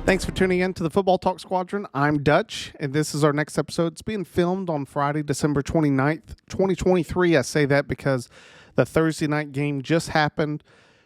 Thanks for tuning in to the Football Talk Squadron. I'm Dutch, and this is our next episode. It's being filmed on Friday, December 29th, 2023. I say that because the Thursday night game just happened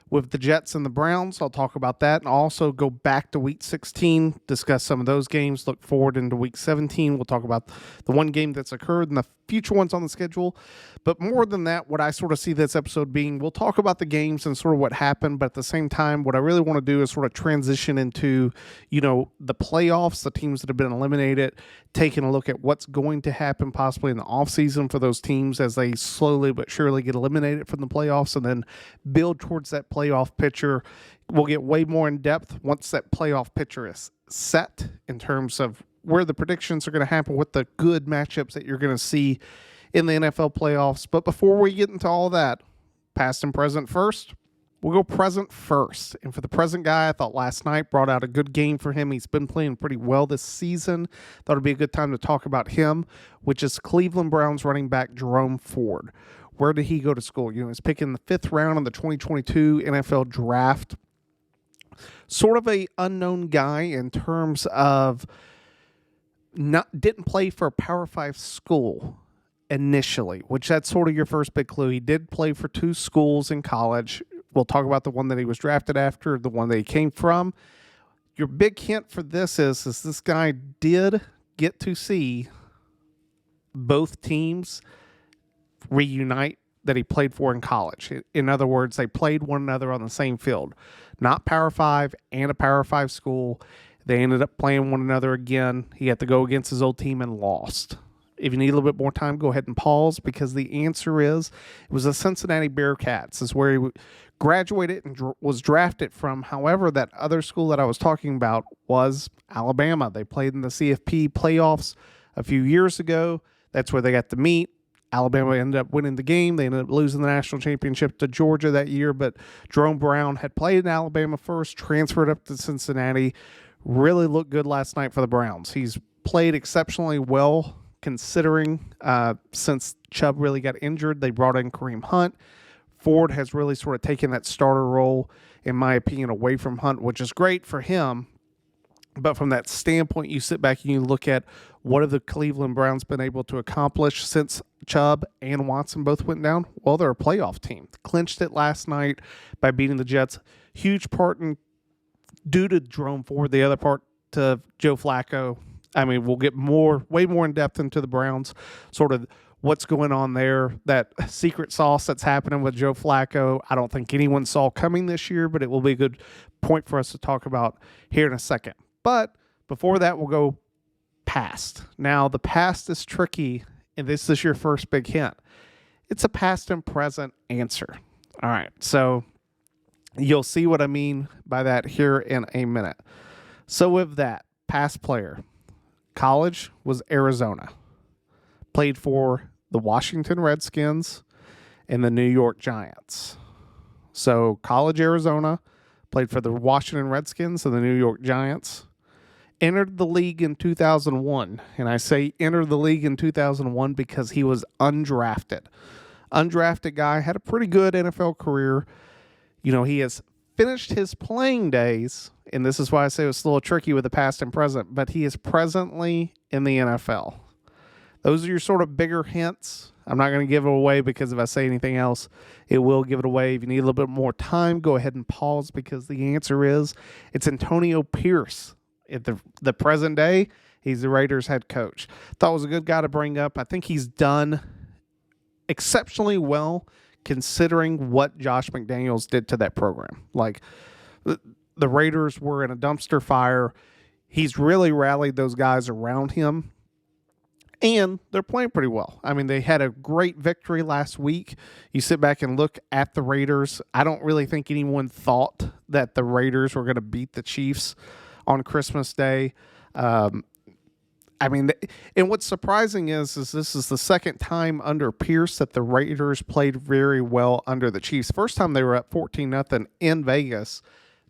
with the Jets and the Browns. I'll talk about that, and I'll also go back to Week 16, discuss some of those games, look forward into Week 17. We'll talk about the one game that's occurred and the future ones on the schedule. But more than that, what I sort of see this episode being, we'll talk about the games and sort of what happened, but at the same time, what I really want to do is sort of transition into, the playoffs, the teams that have been eliminated, taking a look at what's going to happen possibly in the offseason for those teams as they slowly but surely get eliminated from the playoffs, and then build towards that playoff picture. We'll get way more in depth once that playoff picture is set in terms of where the predictions are going to happen, what the good matchups that you're going to see in the NFL playoffs. But before we get into all that, past and present first, we'll go present first. And for the present guy, I thought last night brought out a good game for him. He's been playing pretty well this season. Thought it'd be a good time to talk about him, which is Cleveland Browns running back Jerome Ford. Where did he go to school? He's picking the 5th round in the 2022 NFL draft. Sort of a unknown guy in terms of didn't play for a Power 5 school initially, which that's sort of your first big clue. He did play for 2 schools in college. We'll talk about the one that he was drafted after, the one that he came from. Your big hint for this is this guy did get to see both teams reunite that he played for in college. In other words, they played one another on the same field. Not Power 5 and a Power 5 school. They ended up playing one another again. He had to go against his old team and lost. If you need a little bit more time, go ahead and pause, because the answer is it was the Cincinnati Bearcats. Is where he graduated and was drafted from. However, that other school that I was talking about was Alabama. They played in the CFP playoffs a few years ago. That's where they got to meet. Alabama ended up winning the game. They ended up losing the national championship to Georgia that year, but Jerome Brown had played in Alabama first, transferred up to Cincinnati, really looked good last night for the Browns. He's played exceptionally well considering since Chubb really got injured. They brought in Kareem Hunt. Ford has really sort of taken that starter role, in my opinion, away from Hunt, which is great for him. But from that standpoint, you sit back and you look at what have the Cleveland Browns been able to accomplish since Chubb and Watson both went down? Well, they're a playoff team. Clinched it last night by beating the Jets. Huge part due to Jerome Ford, the other part to Joe Flacco. I mean, we'll get way more in depth into the Browns, sort of what's going on there, that secret sauce that's happening with Joe Flacco. I don't think anyone saw coming this year, but it will be a good point for us to talk about here in a second. But before that, we'll go past. Now, the past is tricky, and this is your first big hint. It's a past and present answer. All right, so you'll see what I mean by that here in a minute. So with that, past player, college was Arizona. Played for the Washington Redskins and the New York Giants. So college Arizona, played for the Washington Redskins and the New York Giants. Entered the league in 2001, and I say entered the league in 2001 because he was undrafted. Undrafted guy, had a pretty good NFL career. He has finished his playing days, and this is why I say it was a little tricky with the past and present, but he is presently in the NFL. Those are your sort of bigger hints. I'm not going to give it away because if I say anything else, it will give it away. If you need a little bit more time, go ahead and pause, because the answer is it's Antonio Pierce. At the present day, he's the Raiders head coach. Thought was a good guy to bring up. I think he's done exceptionally well considering what Josh McDaniels did to that program. Like, the Raiders were in a dumpster fire. He's really rallied those guys around him, and they're playing pretty well. I mean, they had a great victory last week. You sit back and look at the Raiders. I don't really think anyone thought that the Raiders were going to beat the Chiefs on Christmas Day. I mean, and what's surprising is this is the second time under Pierce that the Raiders played very well under the Chiefs. First time they were up 14-0 in Vegas,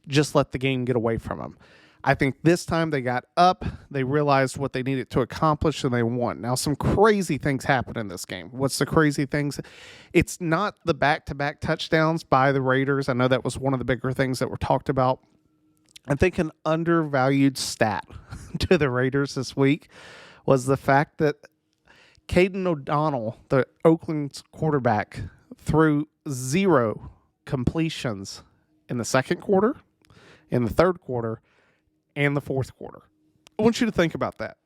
just let the game get away from them. I think this time they got up, they realized what they needed to accomplish, and they won. Now, some crazy things happened in this game. What's the crazy things? It's not the back-to-back touchdowns by the Raiders. I know that was one of the bigger things that were talked about. I think an undervalued stat to the Raiders this week was the fact that Caden O'Donnell, the Oakland's quarterback, threw 0 completions in the second quarter, in the third quarter, and the fourth quarter. I want you to think about that.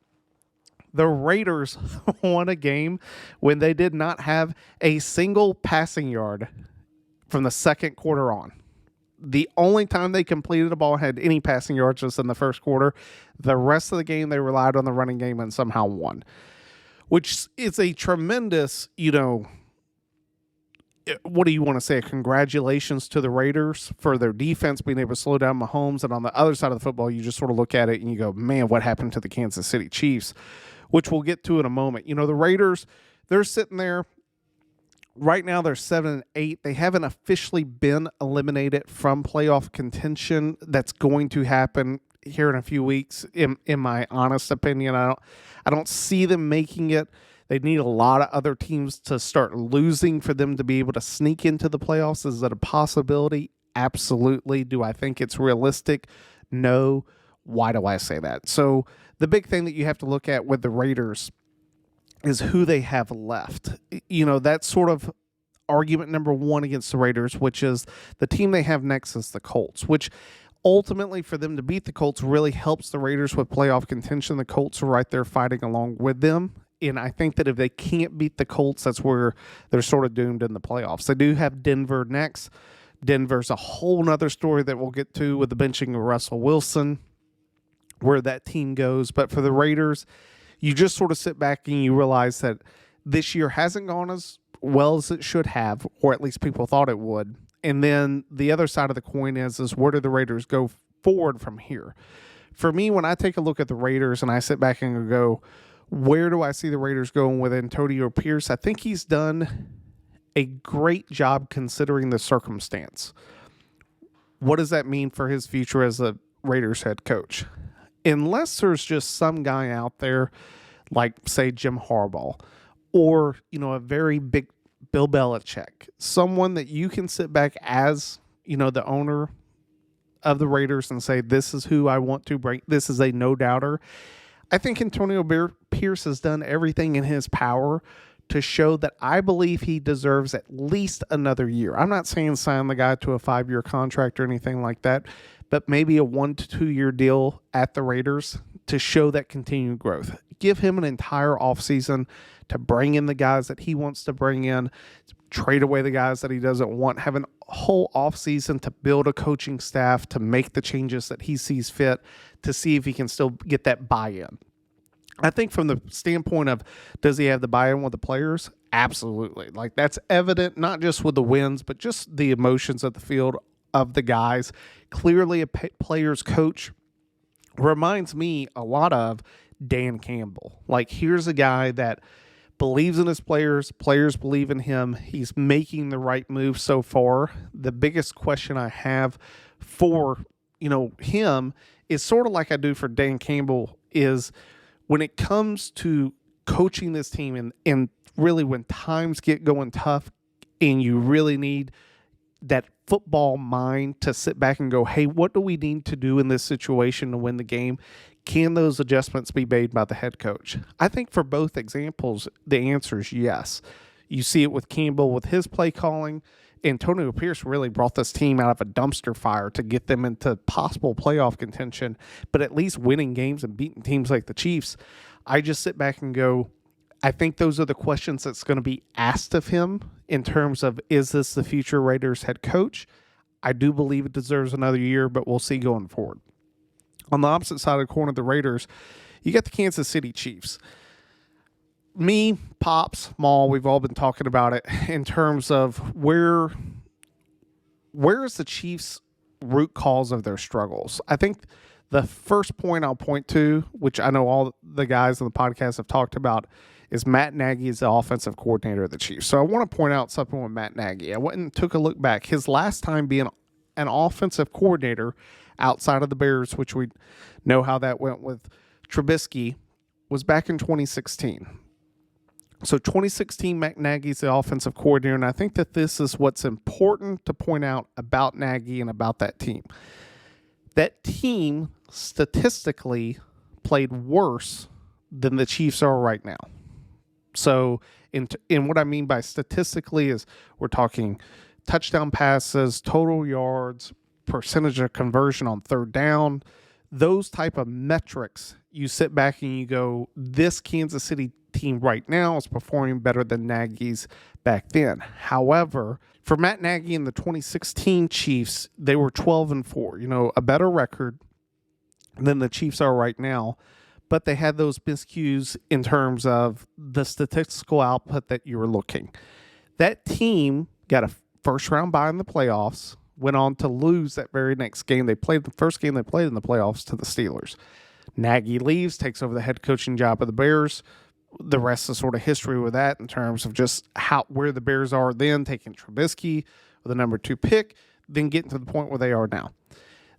The Raiders won a game when they did not have a single passing yard from the second quarter on. The only time they completed a ball and had any passing yards was in the first quarter. The rest of the game, they relied on the running game and somehow won, which is a tremendous, what do you want to say? Congratulations to the Raiders for their defense being able to slow down Mahomes. And on the other side of the football, you just sort of look at it and you go, man, what happened to the Kansas City Chiefs, which we'll get to in a moment. The Raiders, they're sitting there. Right now, they're 7-8. They haven't officially been eliminated from playoff contention. That's going to happen here in a few weeks. In my honest opinion, I don't see them making it. They need a lot of other teams to start losing for them to be able to sneak into the playoffs. Is that a possibility? Absolutely. Do I think it's realistic? No. Why do I say that? So the big thing that you have to look at with the Raiders is who they have left. That's sort of argument number one against the Raiders, which is the team they have next is the Colts, which ultimately for them to beat the Colts really helps the Raiders with playoff contention. The Colts are right there fighting along with them. And I think that if they can't beat the Colts, that's where they're sort of doomed in the playoffs. They do have Denver next. Denver's a whole nother story that we'll get to with the benching of Russell Wilson, where that team goes. But for the Raiders, you just sort of sit back and you realize that this year hasn't gone as well as it should have, or at least people thought it would. And then the other side of the coin is where do the Raiders go forward from here? For me, when I take a look at the Raiders and I sit back and go, where do I see the Raiders going with Antonio Pierce? I think he's done a great job considering the circumstance. What does that mean for his future as a Raiders head coach? Unless there's just some guy out there like, say, Jim Harbaugh or, a very big Bill Belichick, someone that you can sit back as, the owner of the Raiders and say, this is who I want to bring. This is a no-doubter. I think Antonio Pierce has done everything in his power to show that I believe he deserves at least another year. I'm not saying sign the guy to a 5-year contract or anything like that, but maybe a 1 to 2 year deal at the Raiders to show that continued growth. Give him an entire offseason to bring in the guys that he wants to bring in, trade away the guys that he doesn't want, have a whole offseason to build a coaching staff, to make the changes that he sees fit, to see if he can still get that buy-in. I think from the standpoint of, does he have the buy-in with the players? Absolutely. Like, that's evident, not just with the wins, but just the emotions of the field of the guys. Clearly a player's coach. Reminds me a lot of Dan Campbell. Like, here's a guy that believes in his players believe in him. He's making the right move so far. The biggest question I have for, him is sort of like I do for Dan Campbell is when it comes to coaching this team and really when times get going tough and you really need that football mind to sit back and go, hey, what do we need to do in this situation to win the game? Can those adjustments be made by the head coach? I think for both examples, the answer is yes. You see it with Campbell with his play calling. Antonio Pierce really brought this team out of a dumpster fire to get them into possible playoff contention, but at least winning games and beating teams like the Chiefs. I just sit back and go, I think those are the questions that's going to be asked of him in terms of, is this the future Raiders head coach? I do believe it deserves another year, but we'll see going forward. On the opposite side of the coin of the Raiders, you got the Kansas City Chiefs. Me, Pops, Maul, we've all been talking about it in terms of where is the Chiefs' root cause of their struggles. I think The first point I'll point to, which I know all the guys on the podcast have talked about, is Matt Nagy is the offensive coordinator of the Chiefs. So I want to point out something with Matt Nagy. I went and took a look back. His last time being an offensive coordinator outside of the Bears, which we know how that went with Trubisky, was back in 2016. So 2016, Matt Nagy's the offensive coordinator, and I think that this is what's important to point out about Nagy and about that team. That team statistically played worse than the Chiefs are right now. So in what I mean by statistically is we're talking touchdown passes, total yards, percentage of conversion on third down, those type of metrics. You sit back and you go, this Kansas City team right now is performing better than Nagy's back then. However, for Matt Nagy and the 2016 Chiefs, they were 12-4, a better record than the Chiefs are right now. But they had those miscues in terms of the statistical output that you were looking. That team got a first-round bye in the playoffs, went on to lose that very next game. They played the first game they played in the playoffs to the Steelers. Nagy leaves, takes over the head coaching job of the Bears. The rest is sort of history with that in terms of just where the Bears are then, taking Trubisky with the number 2 pick, then getting to the point where they are now.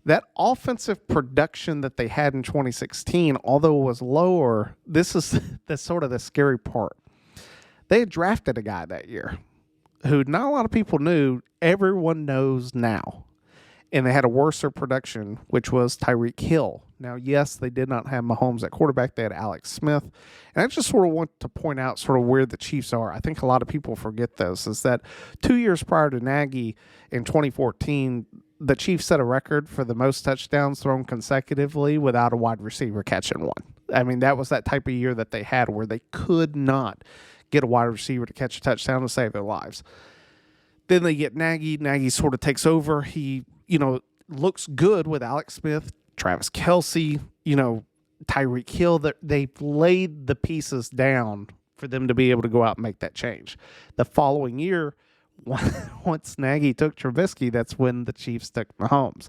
That offensive production that they had in 2016, although it was lower, this is the sort of the scary part. They had drafted a guy that year who not a lot of people knew, everyone knows now. And they had a worser production, which was Tyreek Hill. Now, yes, they did not have Mahomes at quarterback. They had Alex Smith. And I just sort of want to point out sort of where the Chiefs are. I think a lot of people forget this, is that 2 years prior to Nagy in 2014, the Chiefs set a record for the most touchdowns thrown consecutively without a wide receiver catching one. I mean, that was that type of year that they had where they could not get a wide receiver to catch a touchdown to save their lives. Then they get Nagy. Nagy sort of takes over. He, looks good with Alex Smith, Travis Kelce, Tyreek Hill. They've laid the pieces down for them to be able to go out and make that change. The following year, once Nagy took Trubisky, that's when the Chiefs took Mahomes.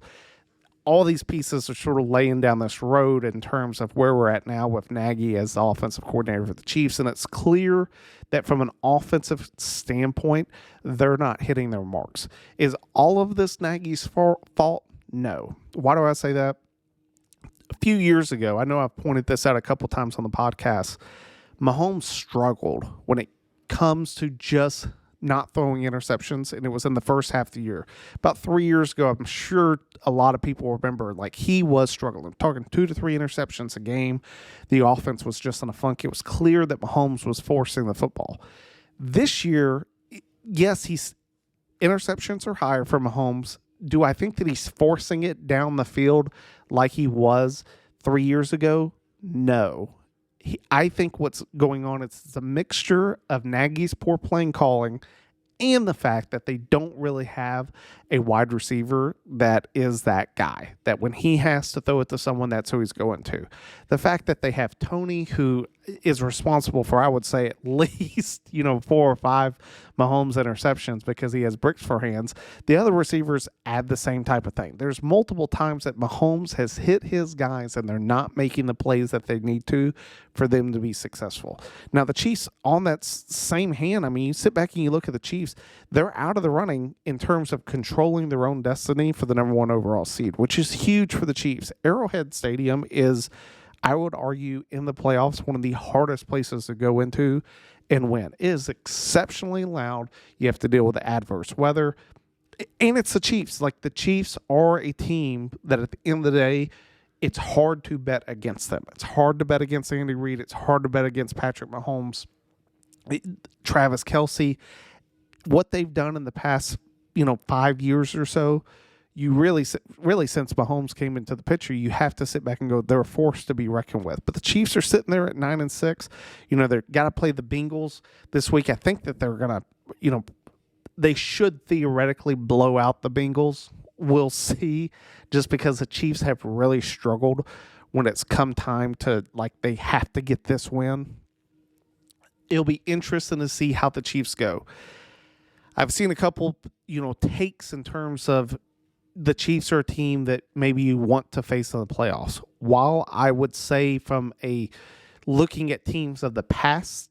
All these pieces are sort of laying down this road in terms of where we're at now with Nagy as the offensive coordinator for the Chiefs, and it's clear that from an offensive standpoint, they're not hitting their marks. Is all of this Nagy's fault? No. Why do I say that? A few years ago, I know I've pointed this out a couple times on the podcast, Mahomes struggled when it comes to just not throwing interceptions, and it was in the first half of the year. About 3 years ago, I'm sure a lot of people remember, he was struggling. I'm talking 2 to 3 interceptions a game. The offense was just in a funk. It was clear that Mahomes was forcing the football. This year, yes, interceptions are higher for Mahomes. Do I think that he's forcing it down the field like he was 3 years ago? No. I think what's going on is a mixture of Nagy's poor playing calling and the fact that they don't really have a wide receiver that is that guy, that when he has to throw it to someone, that's who he's going to. The fact that they have Tony, who is responsible for, I would say, at least, 4 or 5 Mahomes interceptions because he has bricks for hands. The other receivers add the same type of thing. There's multiple times that Mahomes has hit his guys and they're not making the plays that they need to for them to be successful. Now, the Chiefs, on that same hand, you sit back and you look at the Chiefs, they're out of the running in terms of controlling their own destiny for the number 1 overall seed, which is huge for the Chiefs. Arrowhead Stadium is, I would argue, in the playoffs, one of the hardest places to go into and win. It is exceptionally loud. You have to deal with the adverse weather. And it's the Chiefs. The Chiefs are a team that at the end of the day, it's hard to bet against them. It's hard to bet against Andy Reid. It's hard to bet against Patrick Mahomes, Travis Kelce. What they've done in the past, 5 years or so, you really since Mahomes came into the picture, you have to sit back and go, they're a force to be reckoned with. But the Chiefs are sitting there at 9-6. They're got to play the Bengals this week. I think that they're going to, they should theoretically blow out the Bengals. We'll see, just because the Chiefs have really struggled when it's come time to, they have to get this win. It'll be interesting to see how the Chiefs go. I've seen a couple, takes in terms of the Chiefs are a team that maybe you want to face in the playoffs. While I would say from a looking at teams of the past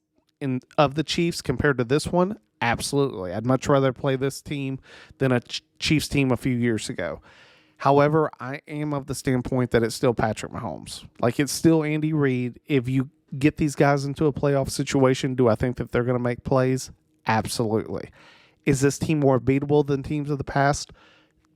of the Chiefs compared to this one, absolutely. I'd much rather play this team than a Chiefs team a few years ago. However, I am of the standpoint that it's still Patrick Mahomes. Like, it's still Andy Reid. If you get these guys into a playoff situation, do I think that they're going to make plays? Absolutely. Is this team more beatable than teams of the past?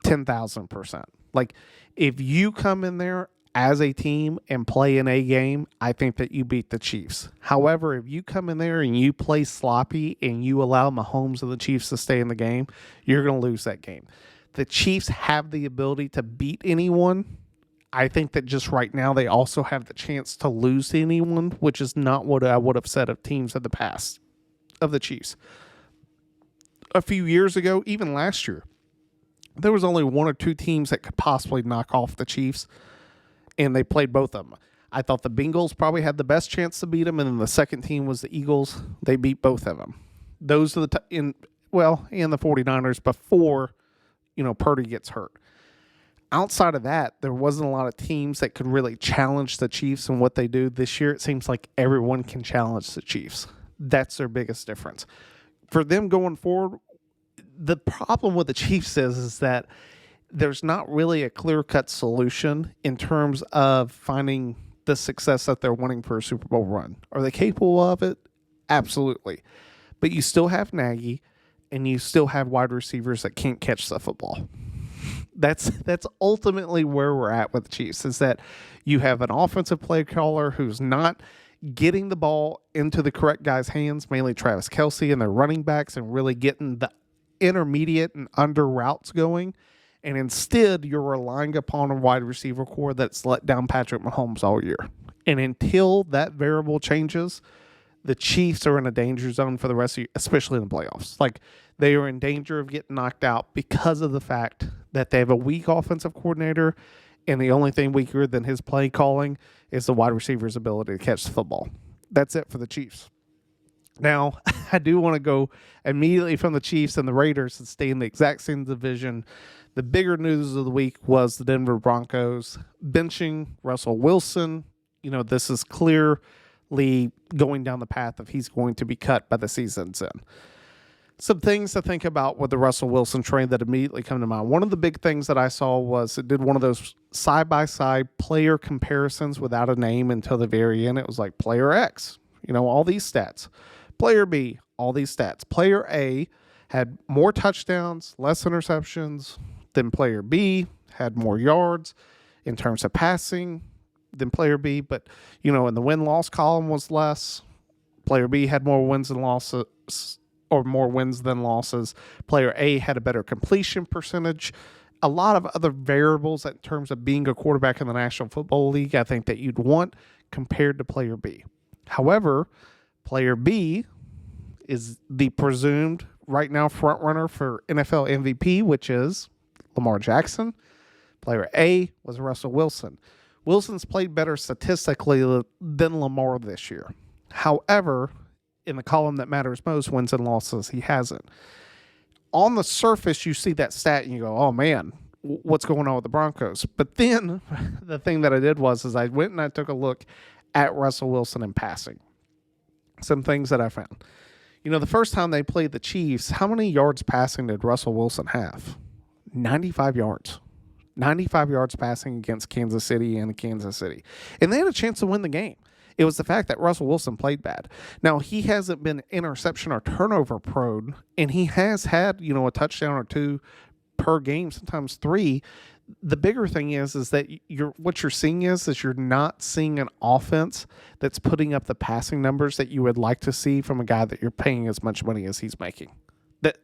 10,000%. Like, if you come in there as a team and play an A game, I think that you beat the Chiefs. However, if you come in there and you play sloppy and you allow Mahomes and the Chiefs to stay in the game, you're going to lose that game. The Chiefs have the ability to beat anyone. I think that just right now they also have the chance to lose to anyone, which is not what I would have said of teams of the past of the Chiefs. A few years ago, even last year, there was only one or two teams that could possibly knock off the Chiefs, and they played both of them. I thought the Bengals probably had the best chance to beat them, and then the second team was the Eagles. They beat both of them. Those are and the 49ers before, Purdy gets hurt. Outside of that, there wasn't a lot of teams that could really challenge the Chiefs and what they do. This year, it seems like everyone can challenge the Chiefs. That's their biggest difference. For them going forward, the problem with the Chiefs is that there's not really a clear-cut solution in terms of finding the success that they're wanting for a Super Bowl run. Are they capable of it? Absolutely. But you still have Nagy, and you still have wide receivers that can't catch the football. That's ultimately where we're at with the Chiefs, is that you have an offensive play caller who's not getting the ball into the correct guy's hands, mainly Travis Kelce and their running backs, and really getting the intermediate and under routes going. And instead, you're relying upon a wide receiver core that's let down Patrick Mahomes all year. And until that variable changes, the Chiefs are in a danger zone for the rest of the year, especially in the playoffs. Like, they are in danger of getting knocked out because of the fact that they have a weak offensive coordinator, and the only thing weaker than his play calling is the wide receiver's ability to catch the football. That's it for the Chiefs. Now, I do want to go immediately from the Chiefs and the Raiders and stay in the exact same division. The bigger news of the week was the Denver Broncos benching Russell Wilson. This is clearly going down the path of he's going to be cut by the season's end. Some things to think about with the Russell Wilson trade that immediately come to mind. One of the big things that I saw was it did one of those side-by-side player comparisons without a name until the very end. It was like player X, all these stats. Player B, all these stats. Player A had more touchdowns, less interceptions than player B, had more yards in terms of passing than player B, but, in the win-loss column was less. Player B had more wins and losses, or more wins than losses. Player A had a better completion percentage. A lot of other variables in terms of being a quarterback in the National Football League, I think that you'd want compared to player B. However, player B is the presumed right now front runner for NFL MVP, which is Lamar Jackson. Player A was Russell Wilson. Wilson's played better statistically than Lamar this year. However, in the column that matters most, wins and losses, he hasn't. On the surface, you see that stat and you go, oh man, what's going on with the Broncos? But then the thing that I did was I went and I took a look at Russell Wilson in passing. Some things that I found. The first time they played the Chiefs, how many yards passing did Russell Wilson have? 95 yards. 95 yards passing against Kansas City and Kansas City. And they had a chance to win the game. It was the fact that Russell Wilson played bad. Now, he hasn't been interception or turnover prone, and he has had, a touchdown or two per game, sometimes three. The bigger thing is that what you're seeing is you're not seeing an offense that's putting up the passing numbers that you would like to see from a guy that you're paying as much money as he's making.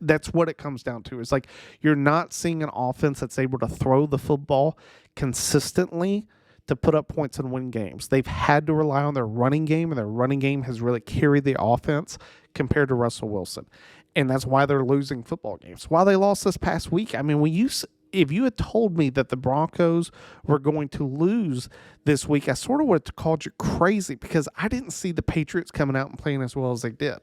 That's what it comes down to. It's like you're not seeing an offense that's able to throw the football consistently to put up points and win games. They've had to rely on their running game, and their running game has really carried the offense compared to Russell Wilson. And that's why they're losing football games. Why they lost this past week. I mean, if you had told me that the Broncos were going to lose this week, I sort of would have called you crazy because I didn't see the Patriots coming out and playing as well as they did.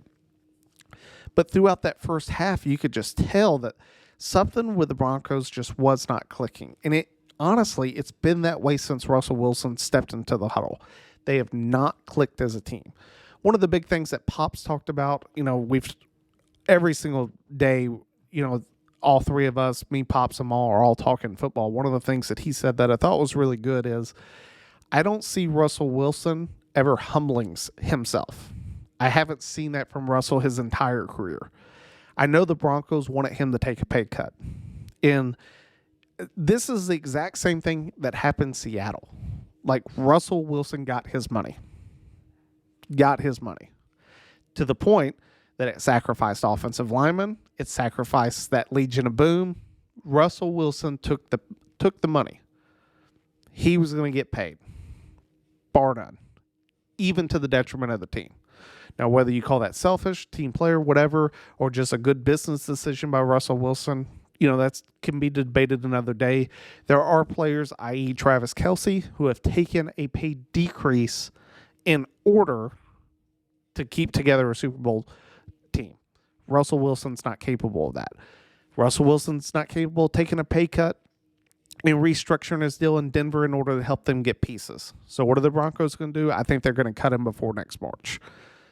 But throughout that first half, you could just tell that Something with the Broncos just was not clicking. And honestly, it's been that way since Russell Wilson stepped into the huddle. They have not clicked as a team. One of the big things that Pop's talked about, we've every single day, all three of us, me, Pops, and Maul, are all talking football. One of the things that he said that I thought was really good is, I don't see Russell Wilson ever humbling himself. I haven't seen that from Russell his entire career. I know the Broncos wanted him to take a pay cut. And this is the exact same thing that happened in Seattle. Like, Russell Wilson got his money. To the point that it sacrificed offensive linemen. It sacrificed that Legion of Boom. Russell Wilson took the money. He was going to get paid. Bar none. Even to the detriment of the team. Now, whether you call that selfish, team player, whatever, or just a good business decision by Russell Wilson, that can be debated another day. There are players, i.e. Travis Kelce, who have taken a pay decrease in order to keep together a Super Bowl team. Russell Wilson's not capable of that. Russell Wilson's not capable of taking a pay cut and restructuring his deal in Denver in order to help them get pieces. So what are the Broncos going to do? I think they're going to cut him before next March.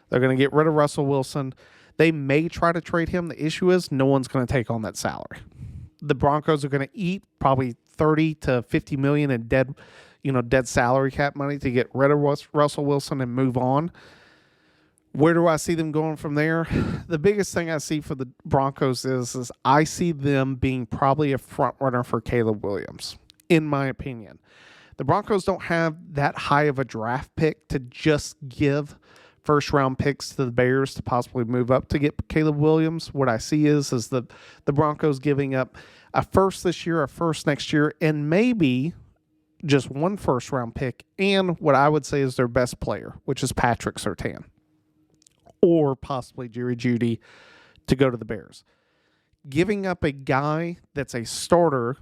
They're going to get rid of Russell Wilson. They may try to trade him. The issue is no one's going to take on that salary. The Broncos are going to eat probably $30 to $50 million in dead salary cap money to get rid of Russell Wilson and move on. Where do I see them going from there? The biggest thing I see for the Broncos is I see them being probably a front runner for Caleb Williams, in my opinion. The Broncos don't have that high of a draft pick to just give first-round picks to the Bears to possibly move up to get Caleb Williams. What I see is the Broncos giving up a first this year, a first next year, and maybe just one first-round pick and what I would say is their best player, which is Patrick Surtain, or possibly Jerry Jeudy to go to the Bears. Giving up a guy that's a starter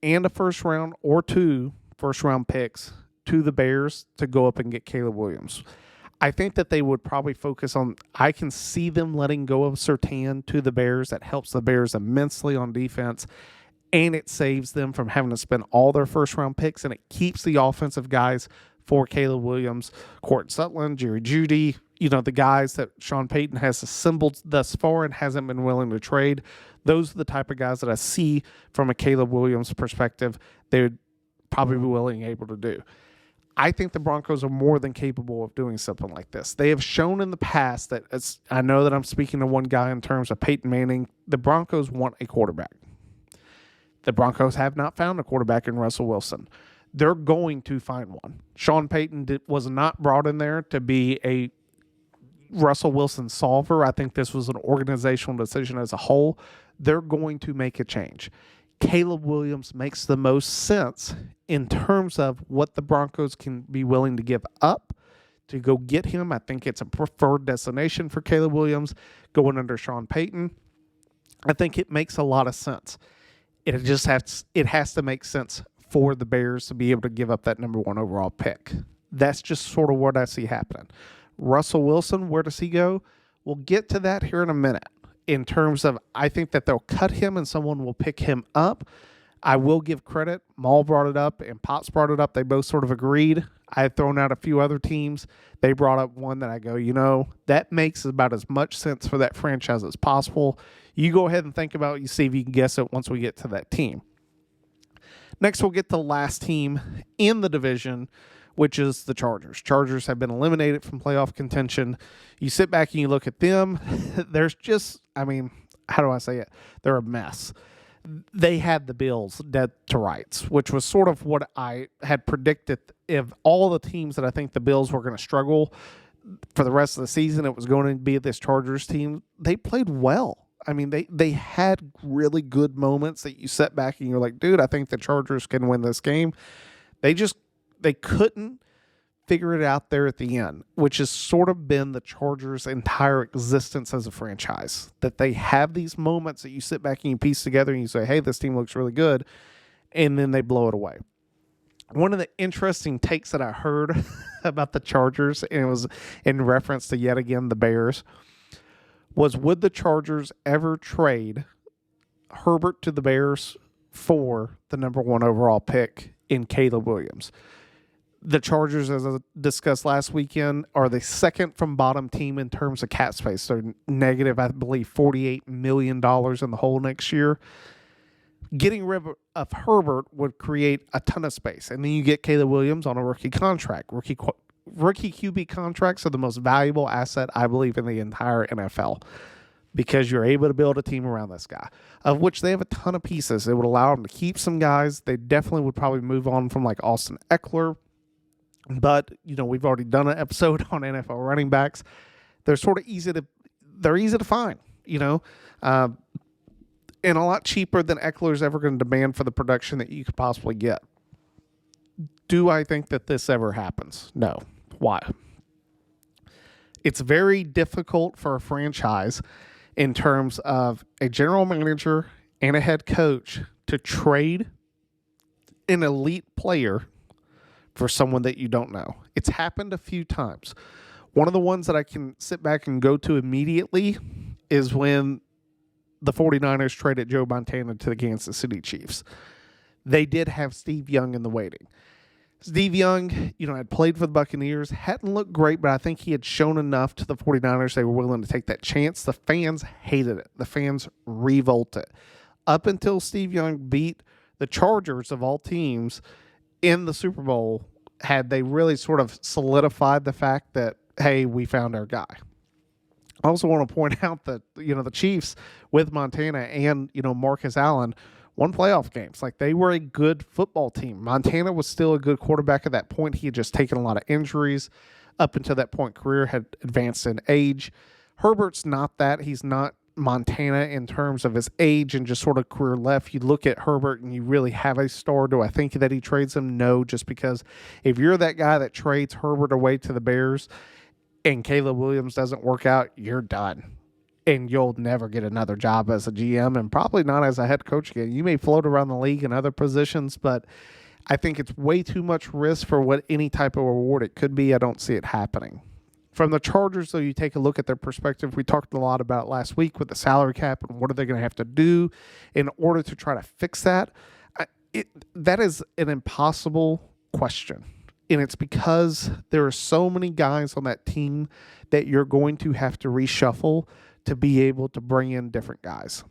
and a first-round or two first-round picks to the Bears to go up and get Caleb Williams. I think that they would probably focus on, I can see them letting go of Surtain to the Bears. That helps the Bears immensely on defense, and it saves them from having to spend all their first-round picks, and it keeps the offensive guys for Caleb Williams, Court Sutton, Jerry Jeudy, the guys that Sean Payton has assembled thus far and hasn't been willing to trade. Those are the type of guys that I see from a Caleb Williams perspective they would probably be willing and able to do. I think the Broncos are more than capable of doing something like this. They have shown in the past that, I know that I'm speaking to one guy in terms of Peyton Manning, the Broncos want a quarterback. The Broncos have not found a quarterback in Russell Wilson. They're going to find one. Sean Payton was not brought in there to be a Russell Wilson solver. I think this was an organizational decision as a whole. They're going to make a change. Caleb Williams makes the most sense in terms of what the Broncos can be willing to give up to go get him. I think it's a preferred destination for Caleb Williams going under Sean Payton. I think it makes a lot of sense. It has to make sense for the Bears to be able to give up that number 1 overall pick. That's just sort of what I see happening. Russell Wilson, where does he go? We'll get to that here in a minute. In terms of, I think that they'll cut him and someone will pick him up. I will give credit. Maul brought it up and Pops brought it up. They both sort of agreed. I had thrown out a few other teams. They brought up one that I go, that makes about as much sense for that franchise as possible. You go ahead and think about it. You see if you can guess it once we get to that team. Next, we'll get to the last team in the division, which is the Chargers. Chargers have been eliminated from playoff contention. You sit back and you look at them. There's just, how do I say it? They're a mess. They had the Bills dead to rights, which was sort of what I had predicted. If all the teams that I think the Bills were going to struggle for the rest of the season, it was going to be this Chargers team. They played well. They had really good moments that you sit back and you're like, dude, I think the Chargers can win this game. They couldn't figure it out there at the end, which has sort of been the Chargers' entire existence as a franchise. That they have these moments that you sit back and you piece together and you say, hey, this team looks really good, and then they blow it away. One of the interesting takes that I heard about the Chargers, and it was in reference to yet again the Bears, was would the Chargers ever trade Herbert to the Bears for the number 1 overall pick in Caleb Williams. The Chargers, as I discussed last weekend, are the second from bottom team in terms of cap space. They're negative, I believe, $48 million in the hole next year. Getting rid of Herbert would create a ton of space. And then you get Caleb Williams on a rookie contract. Rookie QB contracts are the most valuable asset, I believe, in the entire NFL, because you're able to build a team around this guy, of which they have a ton of pieces. It would allow them to keep some guys. They definitely would probably move on from like Austin Eckler. But, we've already done an episode on NFL running backs. They're sort of easy to find, and a lot cheaper than Eckler's ever going to demand for the production that you could possibly get. Do I think that this ever happens? No. Why? It's very difficult for a franchise in terms of a general manager and a head coach to trade an elite player for someone that you don't know. It's happened a few times. One of the ones that I can sit back and go to immediately is when the 49ers traded Joe Montana to the Kansas City Chiefs. They did have Steve Young in the waiting. Steve Young, had played for the Buccaneers, hadn't looked great, but I think he had shown enough to the 49ers they were willing to take that chance. The fans hated it. The fans revolted. Up until Steve Young beat the Chargers of all teams in the Super Bowl, had they really sort of solidified the fact that, hey, we found our guy. I also want to point out that, the Chiefs with Montana and, Marcus Allen won playoff games. Like, they were a good football team. Montana was still a good quarterback at that point. He had just taken a lot of injuries. Up until that point, career had advanced in age. Herbert's not that. He's not Montana in terms of his age and just sort of career left. You look at Herbert and you really have a star. Do I think that he trades him? No, just because if you're that guy that trades Herbert away to the Bears and Caleb Williams doesn't work out, you're done. And you'll never get another job as a GM and probably not as a head coach again. You may float around the league in other positions, but I think it's way too much risk for what any type of reward it could be. I don't see it happening. From the Chargers, though, you take a look at their perspective. We talked a lot about it last week with the salary cap and what are they going to have to do in order to try to fix that. That is an impossible question. And it's because there are so many guys on that team that you're going to have to reshuffle to be able to bring in different guys.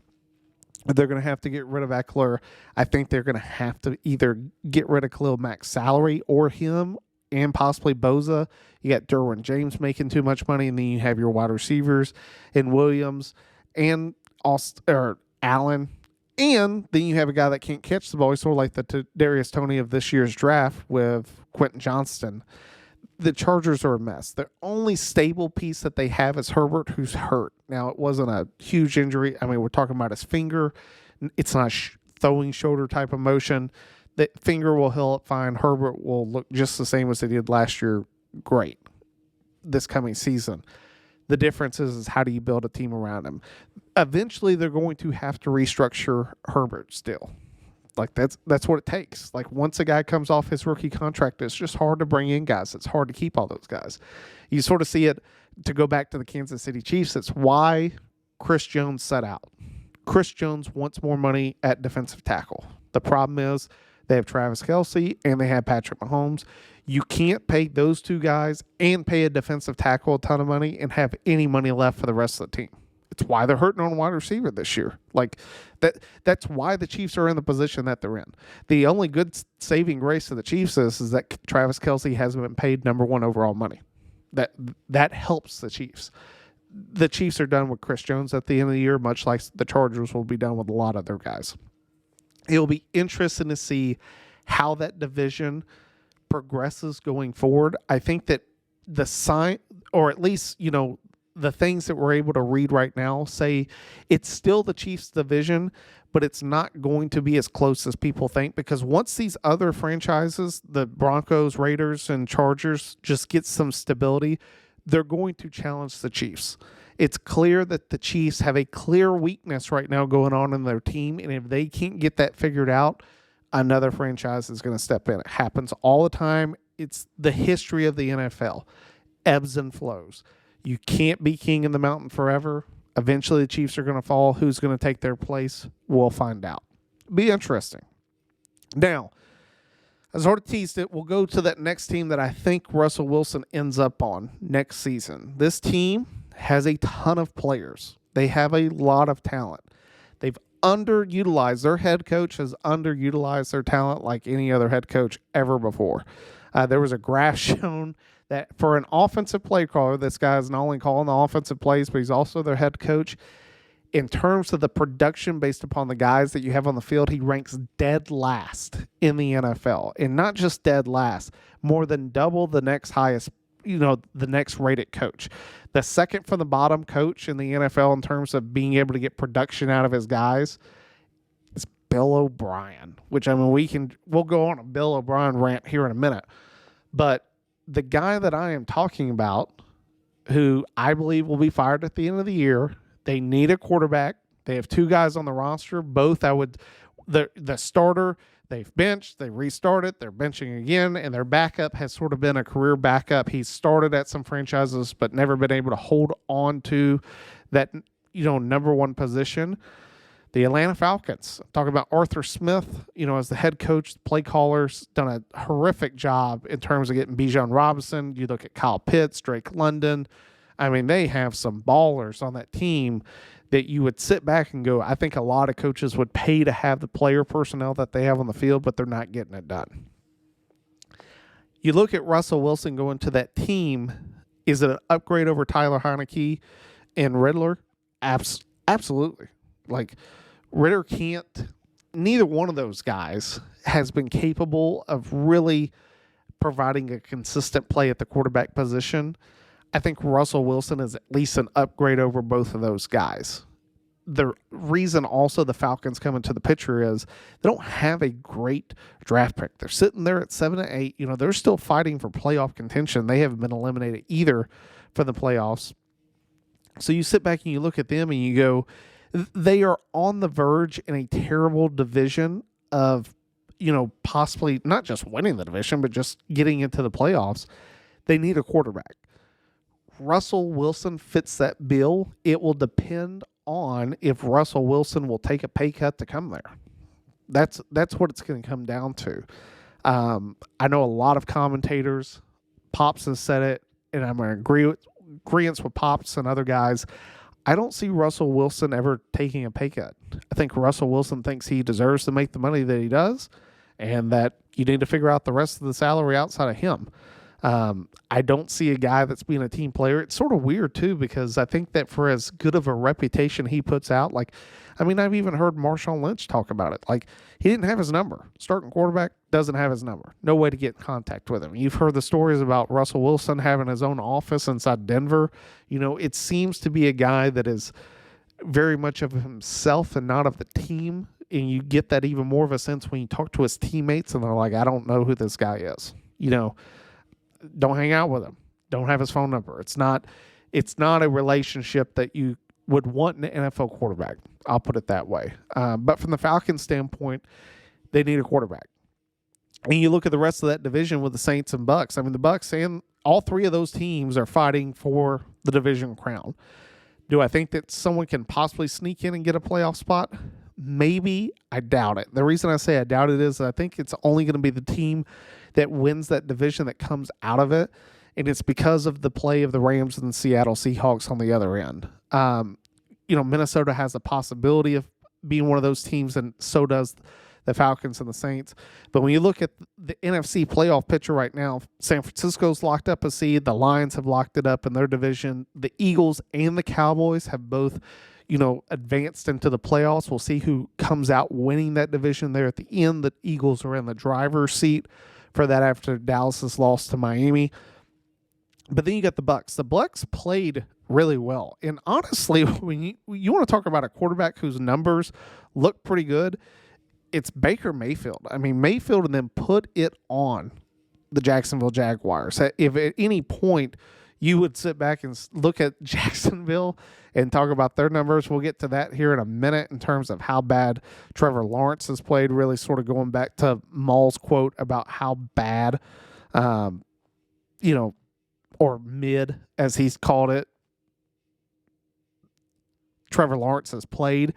They're going to have to get rid of Eckler. I think they're going to have to either get rid of Khalil Mack's salary or him and possibly Boza. You got Derwin James making too much money, and then you have your wide receivers in Williams and Allen. And then you have a guy that can't catch the ball. He's sort of like the Darius Toney of this year's draft with Quentin Johnston. The Chargers are a mess. The only stable piece that they have is Herbert, who's hurt. Now, it wasn't a huge injury. I mean, we're talking about his finger. It's not a throwing shoulder type of motion. The finger will heal up fine. Herbert will look just the same as they did last year. Great. This coming season. The difference is how do you build a team around him? Eventually, they're going to have to restructure Herbert still. Like, that's what it takes. Like, once a guy comes off his rookie contract, it's just hard to bring in guys. It's hard to keep all those guys. You sort of see it, to go back to the Kansas City Chiefs, it's why Chris Jones set out. Chris Jones wants more money at defensive tackle. The problem is they have Travis Kelce and they have Patrick Mahomes. You can't pay those two guys and pay a defensive tackle a ton of money and have any money left for the rest of the team. It's why they're hurting on wide receiver this year. Like that's why the Chiefs are in the position that they're in. The only good saving grace of the Chiefs is that Travis Kelce hasn't been paid number one overall money. That helps the Chiefs. The Chiefs are done with Chris Jones at the end of the year, much like the Chargers will be done with a lot of their guys. It'll be interesting to see how that division progresses going forward. I think that the sign, or at least, the things that we're able to read right now say it's still the Chiefs division, but it's not going to be as close as people think, because once these other franchises, the Broncos, Raiders, and Chargers, just get some stability, they're going to challenge the Chiefs. It's clear that the Chiefs have a clear weakness right now going on in their team, and if they can't get that figured out, another franchise is going to step in. It happens all the time. It's the history of the NFL. Ebbs and flows. You can't be king in the mountain forever. Eventually, the Chiefs are going to fall. Who's going to take their place? We'll find out. Be interesting. Now, as I already teased it, we'll go to that next team that I think Russell Wilson ends up on next season. This team has a ton of players. They have a lot of talent. They've underutilized. Their head coach has underutilized their talent like any other head coach ever before. There was a graph shown that for an offensive play caller, this guy is not only calling the offensive plays, but he's also their head coach. In terms of the production based upon the guys that you have on the field, he ranks dead last in the NFL. And not just dead last, more than double the next highest, the next rated coach. The second from the bottom coach in the NFL in terms of being able to get production out of his guys is Bill O'Brien, which, we'll go on a Bill O'Brien rant here in a minute. But the guy that I am talking about, who I believe will be fired at the end of the year, they need a quarterback. They have two guys on the roster. Both the starter, they've benched, they restarted, they're benching again, and their backup has sort of been a career backup. He's started at some franchises, but never been able to hold on to that, number one position. The Atlanta Falcons. I'm talking about Arthur Smith, as the head coach, play caller's done a horrific job in terms of getting Bijan Robinson. You look at Kyle Pitts, Drake London. They have some ballers on that team that you would sit back and go, I think a lot of coaches would pay to have the player personnel that they have on the field, but they're not getting it done. You look at Russell Wilson going to that team. Is it an upgrade over Tyler Heineke and Riddler? Absolutely. Ritter neither one of those guys has been capable of really providing a consistent play at the quarterback position. I think Russell Wilson is at least an upgrade over both of those guys. The reason also the Falcons come into the picture is they don't have a great draft pick. They're sitting there at 7-8. They're still fighting for playoff contention. They haven't been eliminated either for the playoffs. So you sit back and you look at them and you go, they are on the verge in a terrible division of, possibly not just winning the division, but just getting into the playoffs. They need a quarterback. Russell Wilson fits that bill. It will depend on if Russell Wilson will take a pay cut to come there. That's what it's going to come down to. I know a lot of commentators, Pops has said it, and I'm in agreement with Pops and other guys. I don't see Russell Wilson ever taking a pay cut. I think Russell Wilson thinks he deserves to make the money that he does, and that you need to figure out the rest of the salary outside of him. I don't see a guy that's being a team player. It's sort of weird too, because I think that for as good of a reputation he puts out, I've even heard Marshawn Lynch talk about it. He didn't have his number. Starting quarterback doesn't have his number. No way to get in contact with him. You've heard the stories about Russell Wilson having his own office inside Denver. It seems to be a guy that is very much of himself and not of the team. And you get that even more of a sense when you talk to his teammates and they're like, I don't know who this guy is. Don't hang out with him. Don't have his phone number. It's not a relationship that you would want in an NFL quarterback. I'll put it that way. But from the Falcons standpoint, they need a quarterback. And you look at the rest of that division with the Saints and Bucks. The Bucks and all three of those teams are fighting for the division crown. Do I think that someone can possibly sneak in and get a playoff spot? Maybe. I doubt it. The reason I say I doubt it is I think it's only going to be the team that wins that division that comes out of it, and it's because of the play of the Rams and the Seattle Seahawks on the other end. Minnesota has a possibility of being one of those teams, and so does the Falcons and the Saints. But when you look at the NFC playoff picture right now, San Francisco's locked up a seed. The Lions have locked it up in their division. The Eagles and the Cowboys have both advanced into the playoffs. We'll see who comes out winning that division there at the end. The Eagles are in the driver's seat for that after Dallas's loss to Miami. But then you got the Bucks. The Bucks played really well. And honestly, when you want to talk about a quarterback whose numbers look pretty good, it's Baker Mayfield. Mayfield and them put it on the Jacksonville Jaguars. If at any point you would sit back and look at Jacksonville and talk about their numbers, we'll get to that here in a minute in terms of how bad Trevor Lawrence has played, really sort of going back to Maul's quote about how bad, or mid, as he's called it, Trevor Lawrence has played,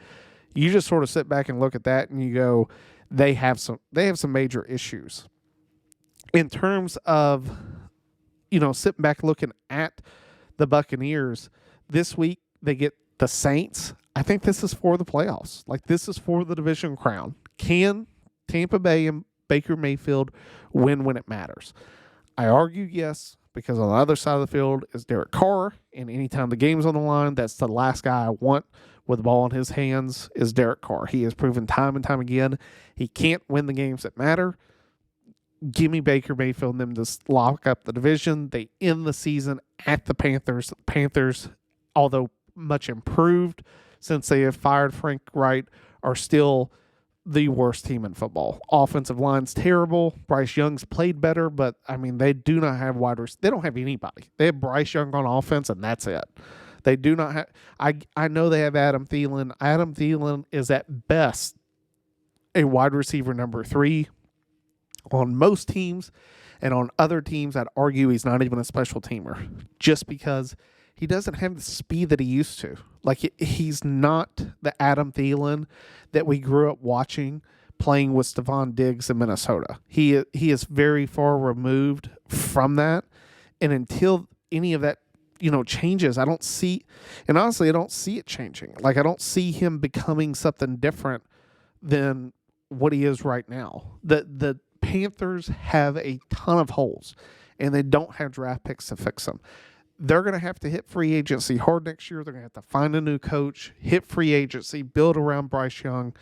you just sort of sit back and look at that and you go, they have some major issues. In terms of, sitting back looking at the Buccaneers, this week they get the Saints. I think this is for the playoffs. Like, this is for the division crown. Can Tampa Bay and Baker Mayfield win when it matters? I argue yes, because on the other side of the field is Derek Carr, and anytime the game's on the line, that's the last guy I want with the ball in his hands is Derek Carr. He has proven time and time again he can't win the games that matter. Give me Baker Mayfield and them to lock up the division. They end the season at the Panthers. The Panthers, although much improved since they have fired Frank Wright, are still the worst team in football. Offensive line's terrible. Bryce Young's played better, but they do not have wide receivers. They don't have anybody. They have Bryce Young on offense, and that's it. They do not have. I know they have Adam Thielen. Adam Thielen is at best a wide receiver number 3 on most teams, and on other teams, I'd argue he's not even a special teamer, just because he doesn't have the speed that he used to. Like, he's not the Adam Thielen that we grew up watching playing with Stephon Diggs in Minnesota. He is very far removed from that, and until any of that, changes, I don't see, and honestly, I don't see it changing. Like, I don't see him becoming something different than what he is right now. The Panthers have a ton of holes, and they don't have draft picks to fix them. They're going to have to hit free agency hard next year. They're going to have to find a new coach, hit free agency, build around Bryce Young,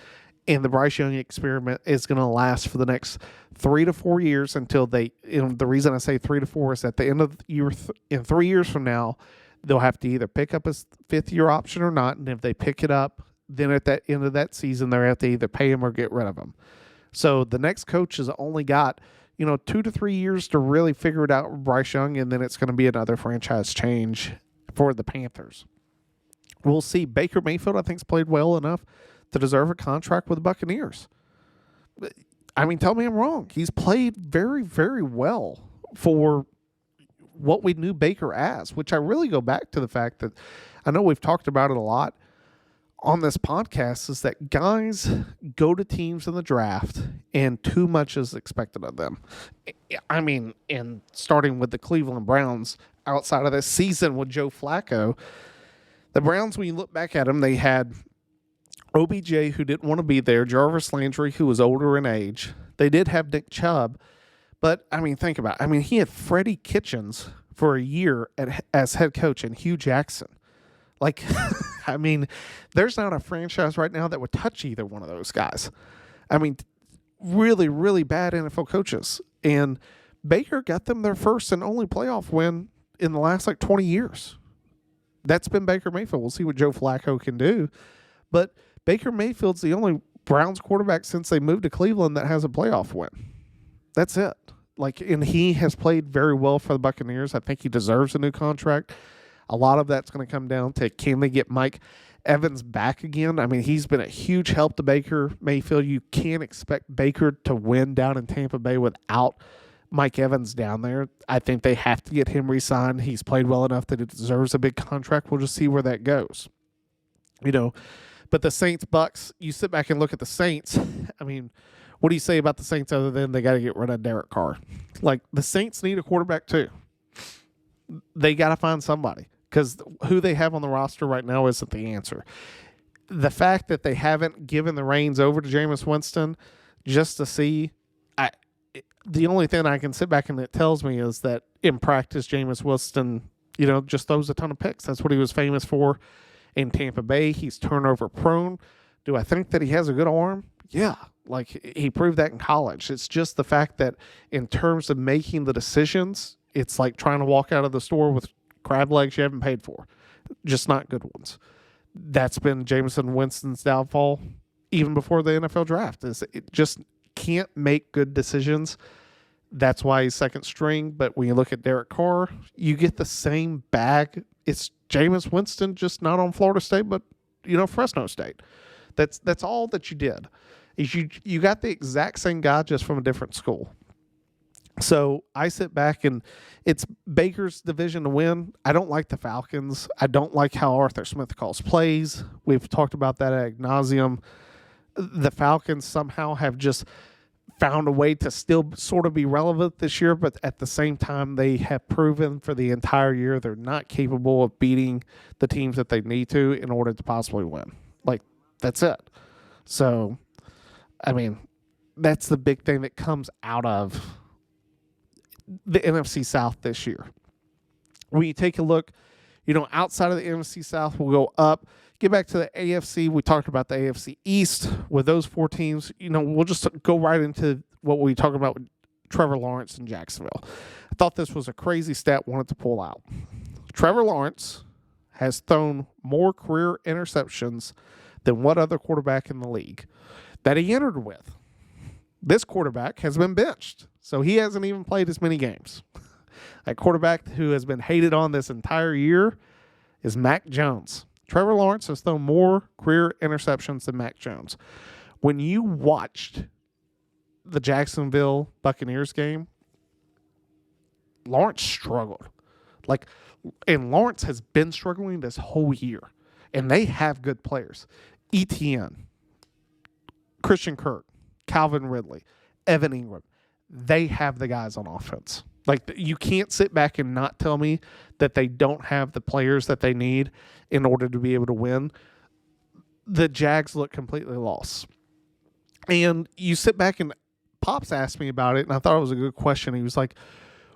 and the Bryce Young experiment is going to last for the next 3 to 4 years until they. The reason I say 3 to 4 is at the end of the year, in 3 years from now, they'll have to either pick up a 5th-year option or not, and if they pick it up, then at that end of that season, they're have to either pay him or get rid of him. So the next coach has only got 2 to 3 years to really figure it out with Bryce Young, and then it's going to be another franchise change for the Panthers. We'll see. Baker Mayfield, I think, has played well enough to deserve a contract with the Buccaneers. Tell me I'm wrong. He's played very, very well for what we knew Baker as, which I really go back to the fact that I know we've talked about it a lot on this podcast, is that guys go to teams in the draft and too much is expected of them. And starting with the Cleveland Browns outside of this season with Joe Flacco, the Browns, when you look back at them, they had OBJ, who didn't want to be there, Jarvis Landry, who was older in age. They did have Nick Chubb, but think about it. He had Freddie Kitchens for a year as head coach and Hugh Jackson. Like, there's not a franchise right now that would touch either one of those guys. Really, really bad NFL coaches. And Baker got them their first and only playoff win in the last 20 years. That's been Baker Mayfield. We'll see what Joe Flacco can do. But Baker Mayfield's the only Browns quarterback since they moved to Cleveland that has a playoff win. That's it. And he has played very well for the Buccaneers. I think he deserves a new contract. A lot of that's going to come down to, can they get Mike Evans back again? He's been a huge help to Baker Mayfield. You can't expect Baker to win down in Tampa Bay without Mike Evans down there. I think they have to get him re-signed. He's played well enough that it deserves a big contract. We'll just see where that goes. But the Saints, Bucks, you sit back and look at the Saints. What do you say about the Saints other than they got to get rid of Derek Carr? The Saints need a quarterback too. They got to find somebody, because who they have on the roster right now isn't the answer. The fact that they haven't given the reins over to Jameis Winston just to see, the only thing I can sit back and it tells me is that in practice, Jameis Winston, just throws a ton of picks. That's what he was famous for in Tampa Bay. He's turnover prone. Do I think that he has a good arm? Yeah. He proved that in college. It's just the fact that in terms of making the decisions, it's like trying to walk out of the store with crab legs you haven't paid for. Just not good ones. That's been Jameson Winston's downfall even before the NFL draft. It just can't make good decisions. That's why he's second string. But when you look at Derek Carr, you get the same bag. It's Jameis Winston, just not on Florida State, but Fresno State. That's all that you did. Is you got the exact same guy just from a different school. So I sit back and it's Baker's division to win. I don't like the Falcons. I don't like how Arthur Smith calls plays. We've talked about that ad nauseum. The Falcons somehow have just found a way to still sort of be relevant this year, but at the same time, they have proven for the entire year they're not capable of beating the teams that they need to in order to possibly win. Like, that's it. So, I mean, that's the big thing that comes out of the NFC South this year. When you take a look, outside of the NFC South, we'll go up. Get back to the AFC. We talked about the AFC East with those 4 teams. We'll just go right into what we talked about with Trevor Lawrence in Jacksonville. I thought this was a crazy stat, wanted to pull out. Trevor Lawrence has thrown more career interceptions than what other quarterback in the league that he entered with. This quarterback has been benched, so he hasn't even played as many games. A quarterback who has been hated on this entire year is Mac Jones. Trevor Lawrence has thrown more career interceptions than Mac Jones. When you watched the Jacksonville Buccaneers game, Lawrence struggled. And Lawrence has been struggling this whole year. And they have good players. ETN, Christian Kirk, Calvin Ridley, Evan Ingram. They have the guys on offense. You can't sit back and not tell me that they don't have the players that they need in order to be able to win. The Jags look completely lost. And you sit back and Pops asked me about it, and I thought it was a good question. He was like,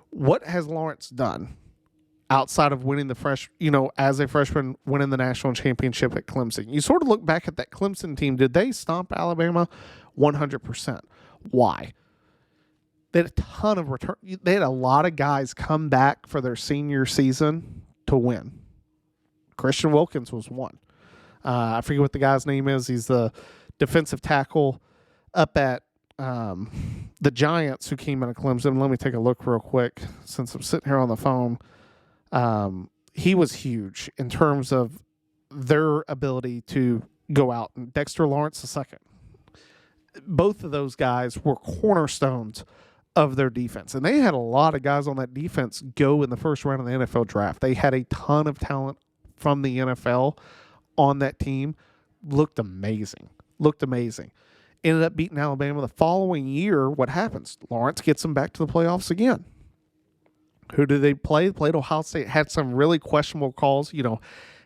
what has Lawrence done outside of winning as a freshman, winning the national championship at Clemson? You sort of look back at that Clemson team. Did they stomp Alabama? 100%. Why? They had a ton of return. They had a lot of guys come back for their senior season to win. Christian Wilkins was one. I forget what the guy's name is. He's the defensive tackle up at the Giants who came out of Clemson. Let me take a look real quick since I'm sitting here on the phone. He was huge in terms of their ability to go out. And Dexter Lawrence II. Both of those guys were cornerstones of their defense. And they had a lot of guys on that defense go in the first round of the NFL draft. They had a ton of talent from the NFL on that team. Looked amazing. Ended up beating Alabama the following year. What happens? Lawrence gets them back to the playoffs again. Who did they play? Played Ohio State. Had some really questionable calls.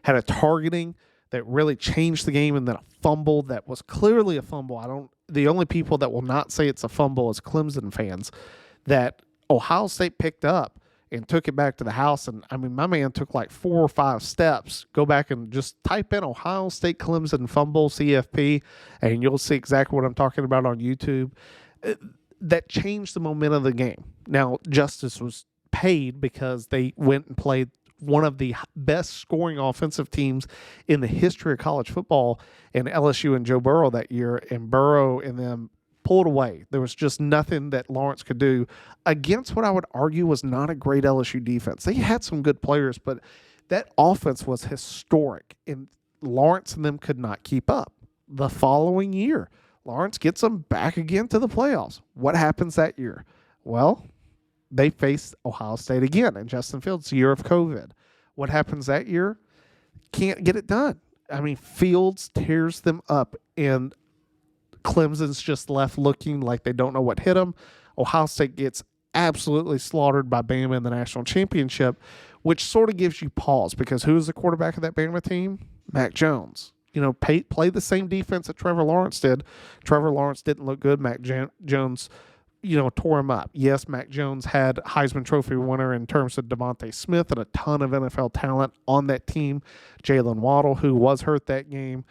Had a targeting that really changed the game, and then a fumble that was clearly a fumble. The only people that will not say it's a fumble is Clemson fans, that Ohio State picked up and took it back to the house. And my man took 4 or 5 steps. Go back and just type in Ohio State Clemson fumble CFP, and you'll see exactly what I'm talking about on YouTube. That changed the momentum of the game. Now, justice was paid because they went and played one of the best scoring offensive teams in the history of college football in LSU and Joe Burrow that year, and Burrow and them pulled away. There was just nothing that Lawrence could do against what I would argue was not a great LSU defense. They had some good players, but that offense was historic, and Lawrence and them could not keep up. The following year, Lawrence gets them back again to the playoffs. What happens that year? Well, they faced Ohio State again in Justin Fields' year of COVID. What happens that year? Can't get it done. Fields tears them up, and Clemson's just left looking like they don't know what hit them. Ohio State gets absolutely slaughtered by Bama in the national championship, which sort of gives you pause because who was the quarterback of that Bama team? Mac Jones. Play the same defense that Trevor Lawrence did. Trevor Lawrence didn't look good. Mac Jones tore him up. Yes, Mac Jones had Heisman Trophy winner in terms of Devontae Smith and a ton of NFL talent on that team. Jalen Waddle, who was hurt that game.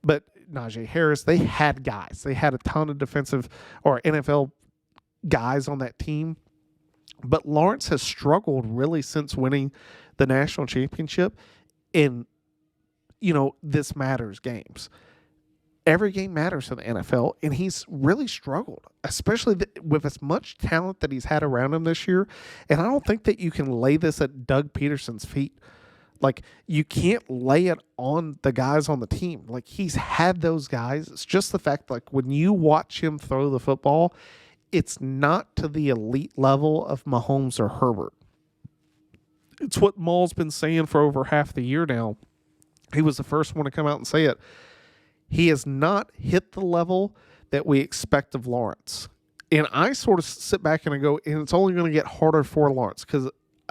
But Najee Harris, they had guys. They had a ton of defensive or NFL guys on that team. But Lawrence has struggled really since winning the national championship in, this matters games. Every game matters in the NFL, and he's really struggled, especially with as much talent that he's had around him this year. And I don't think that you can lay this at Doug Peterson's feet. You can't lay it on the guys on the team. He's had those guys. It's just the fact, when you watch him throw the football, it's not to the elite level of Mahomes or Herbert. It's what Maul's been saying for over half the year now. He was the first one to come out and say it. He has not hit the level that we expect of Lawrence. And I sort of sit back and I go, and it's only going to get harder for Lawrence because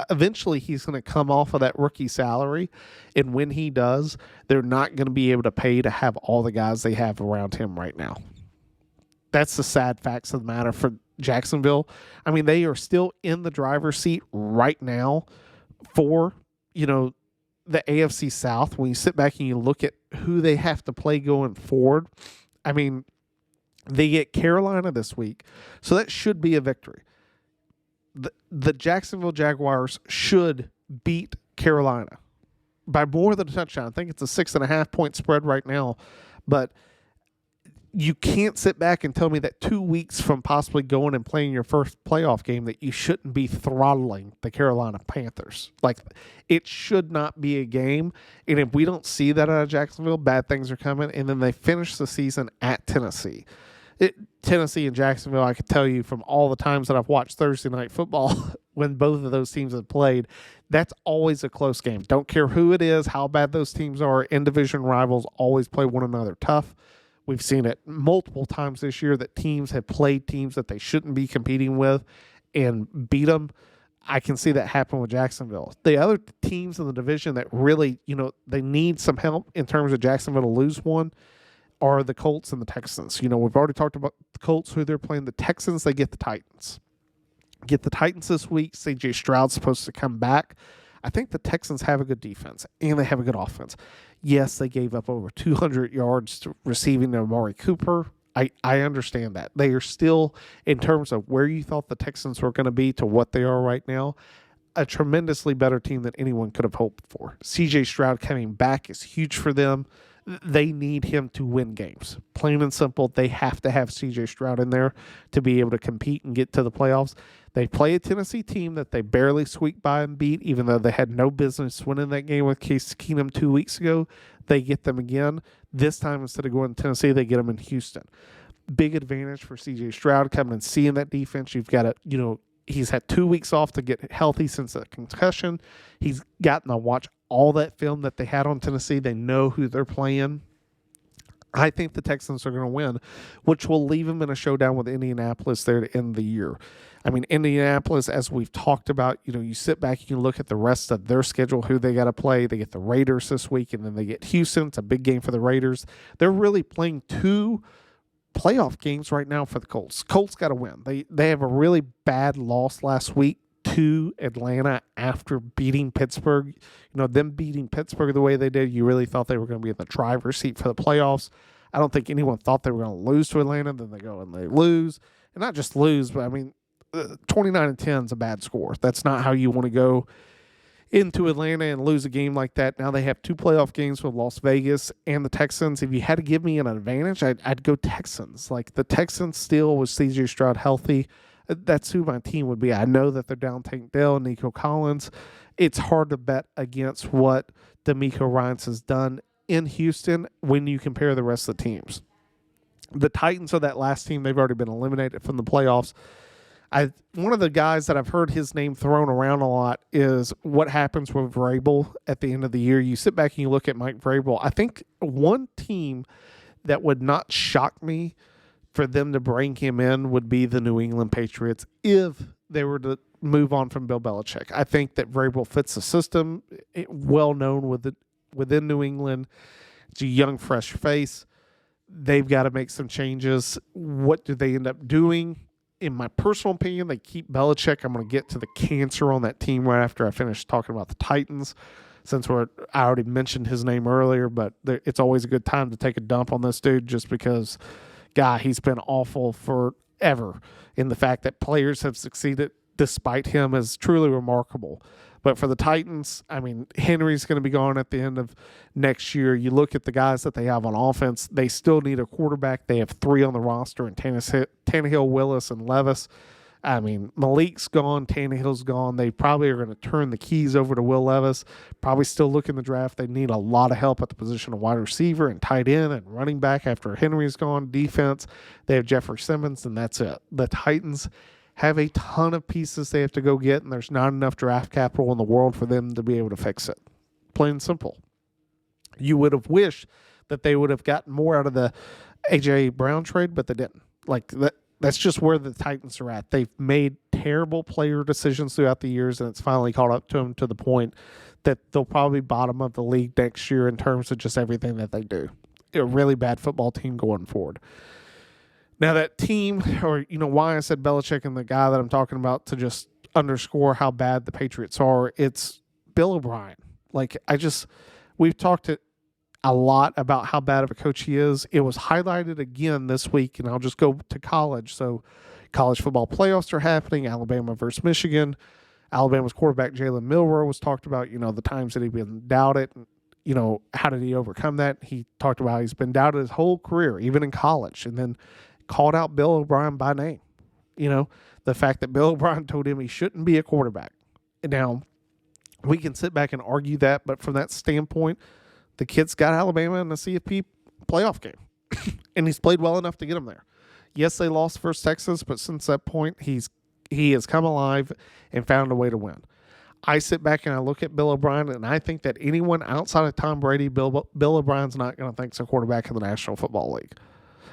eventually he's going to come off of that rookie salary. And when he does, they're not going to be able to pay to have all the guys they have around him right now. That's the sad facts of the matter for Jacksonville. I mean, they are still in the driver's seat right now for, the AFC South. When you sit back and you look at who they have to play going forward, I mean, they get Carolina this week, so that should be a victory. The Jacksonville Jaguars should beat Carolina by more than a touchdown. I think it's a 6.5 point spread right now, but you can't sit back and tell me that 2 weeks from possibly going and playing your first playoff game that you shouldn't be throttling the Carolina Panthers. Like, it should not be a game. And if we don't see that out of Jacksonville, bad things are coming. And then they finish the season at Tennessee. Tennessee and Jacksonville, I can tell you from all the times that I've watched Thursday Night Football when both of those teams have played, that's always a close game. Don't care who it is, how bad those teams are. In-division rivals always play one another tough. We've seen it multiple times this year that teams have played teams that they shouldn't be competing with and beat them. I can see that happen with Jacksonville. The other teams in the division that really, they need some help in terms of Jacksonville to lose one are the Colts and the Texans. We've already talked about the Colts, who they're playing. The Texans, they get the Titans. Get the Titans this week. C.J. Stroud's supposed to come back. I think the Texans have a good defense, and they have a good offense. Yes, they gave up over 200 yards to receiving to Amari Cooper. I understand that. They are still, in terms of where you thought the Texans were going to be to what they are right now, a tremendously better team than anyone could have hoped for. C.J. Stroud coming back is huge for them. They need him to win games. Plain and simple, they have to have C.J. Stroud in there to be able to compete and get to the playoffs. They play a Tennessee team that they barely squeaked by and beat, even though they had no business winning that game with Case Keenum 2 weeks ago. They get them again. This time, instead of going to Tennessee, they get them in Houston. Big advantage for C.J. Stroud coming and seeing that defense. You've got to, he's had 2 weeks off to get healthy since the concussion. He's gotten to watch all that film that they had on Tennessee. They know who they're playing. I think the Texans are going to win, which will leave them in a showdown with Indianapolis there to end the year. I mean, Indianapolis, as we've talked about, you sit back, you look at the rest of their schedule, who they got to play. They get the Raiders this week, and then they get Houston. It's a big game for the Raiders. They're really playing 2 playoff games right now for the Colts. Colts got to win. They have a really bad loss last week to Atlanta after beating Pittsburgh. Them beating Pittsburgh the way they did, you really thought they were going to be in the driver's seat for the playoffs. I don't think anyone thought they were going to lose to Atlanta. Then they go and they lose. And not just lose, but 29-10 is a bad score. That's not how you want to go into Atlanta and lose a game like that. Now they have 2 playoff games with Las Vegas and the Texans. If you had to give me an advantage, I'd go Texans. Like, the Texans still with C.J. Stroud healthy, that's who my team would be. I know that they're down Tank Dell and Nico Collins. It's hard to bet against what D'Amico Ryans has done in Houston when you compare the rest of the teams. The Titans are that last team. They've already been eliminated from the playoffs. One of the guys that I've heard his name thrown around a lot is what happens with Vrabel at the end of the year. You sit back and you look at Mike Vrabel. I think one team that would not shock me for them to bring him in would be the New England Patriots if they were to move on from Bill Belichick. I think that Vrabel fits the system, well known within New England. It's a young, fresh face. They've got to make some changes. What do they end up doing? In my personal opinion, they keep Belichick. I'm going to get to the cancer on that team right after I finish talking about the Titans, since I already mentioned his name earlier, but it's always a good time to take a dump on this dude just because, he's been awful forever. And the fact that players have succeeded despite him is truly remarkable. But for the Titans, Henry's going to be gone at the end of next year. You look at the guys that they have on offense, they still need a quarterback. They have 3 on the roster, and Tannehill, Willis, and Levis. I mean, Malik's gone, Tannehill's gone. They probably are going to turn the keys over to Will Levis. Probably still look in the draft. They need a lot of help at the position of wide receiver and tight end and running back after Henry's gone. Defense, they have Jeffrey Simmons, and that's it. The Titans have a ton of pieces they have to go get, and there's not enough draft capital in the world for them to be able to fix it. Plain and simple. You would have wished that they would have gotten more out of the A.J. Brown trade, but they didn't. Like that. That's just where the Titans are at. They've made terrible player decisions throughout the years, and it's finally caught up to them to the point that they'll probably bottom of the league next year in terms of just everything that they do. A really bad football team going forward. Now that team, or why I said Belichick and the guy that I'm talking about to just underscore how bad the Patriots are, it's Bill O'Brien. We've talked a lot about how bad of a coach he is. It was highlighted again this week, and I'll just go to college. So college football playoffs are happening, Alabama versus Michigan. Alabama's quarterback Jalen Milroe was talked about, the times that he'd been doubted. How did he overcome that? He talked about how he's been doubted his whole career, even in college, and then called out Bill O'Brien by name. The fact that Bill O'Brien told him he shouldn't be a quarterback. Now, we can sit back and argue that, but from that standpoint, the kid's got Alabama in the CFP playoff game, and he's played well enough to get them there. Yes, they lost versus Texas, but since that point, he has come alive and found a way to win. I sit back and I look at Bill O'Brien, and I think that anyone outside of Tom Brady, Bill O'Brien's not going to think he's a quarterback in the National Football League.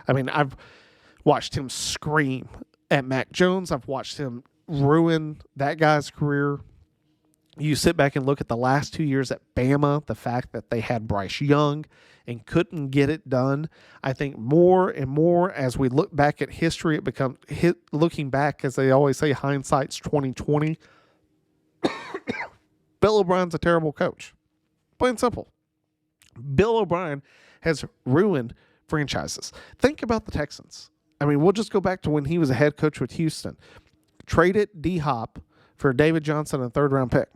I mean, I've watched him scream at Mac Jones. I've watched him ruin that guy's career. You sit back and look at the last 2 years at Bama, the fact that they had Bryce Young and couldn't get it done. I think more and more as we look back at history, it becomes looking back, as they always say, hindsight's 2020. Bill O'Brien's a terrible coach. Plain and simple. Bill O'Brien has ruined franchises. Think about the Texans. I mean, we'll just go back to when he was a head coach with Houston. Traded D-Hop for David Johnson, a third-round pick.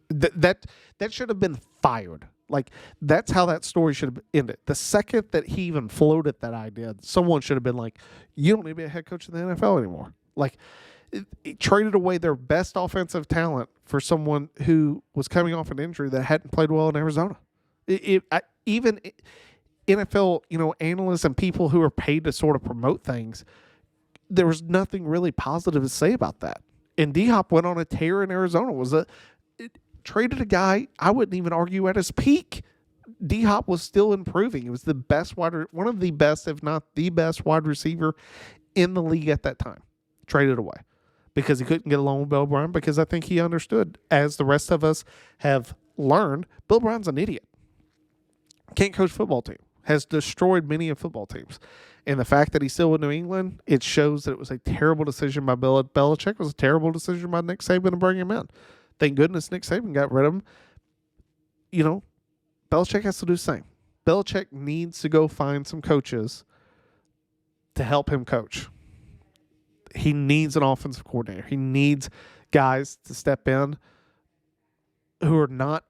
That should have been fired. Like, that's how that story should have ended. The second that he even floated that idea, someone should have been like, you don't need to be a head coach in the NFL anymore. Like, it traded away their best offensive talent for someone who was coming off an injury that hadn't played well in Arizona. Even NFL, analysts and people who are paid to sort of promote things, there was nothing really positive to say about that. And D-Hop went on a tear in Arizona. Traded a guy, I wouldn't even argue at his peak. D-Hop was still improving. He was the best one of the best, if not the best wide receiver in the league at that time. Traded away because he couldn't get along with Bill O'Brien, because I think he understood, as the rest of us have learned, Bill O'Brien's an idiot. Can't coach football team. Has destroyed many of football teams. And the fact that he's still in New England, it shows that it was a terrible decision by Bill Belichick. It was a terrible decision by Nick Saban to bring him in. Thank goodness Nick Saban got rid of him. Belichick has to do the same. Belichick needs to go find some coaches to help him coach. He needs an offensive coordinator. He needs guys to step in who are not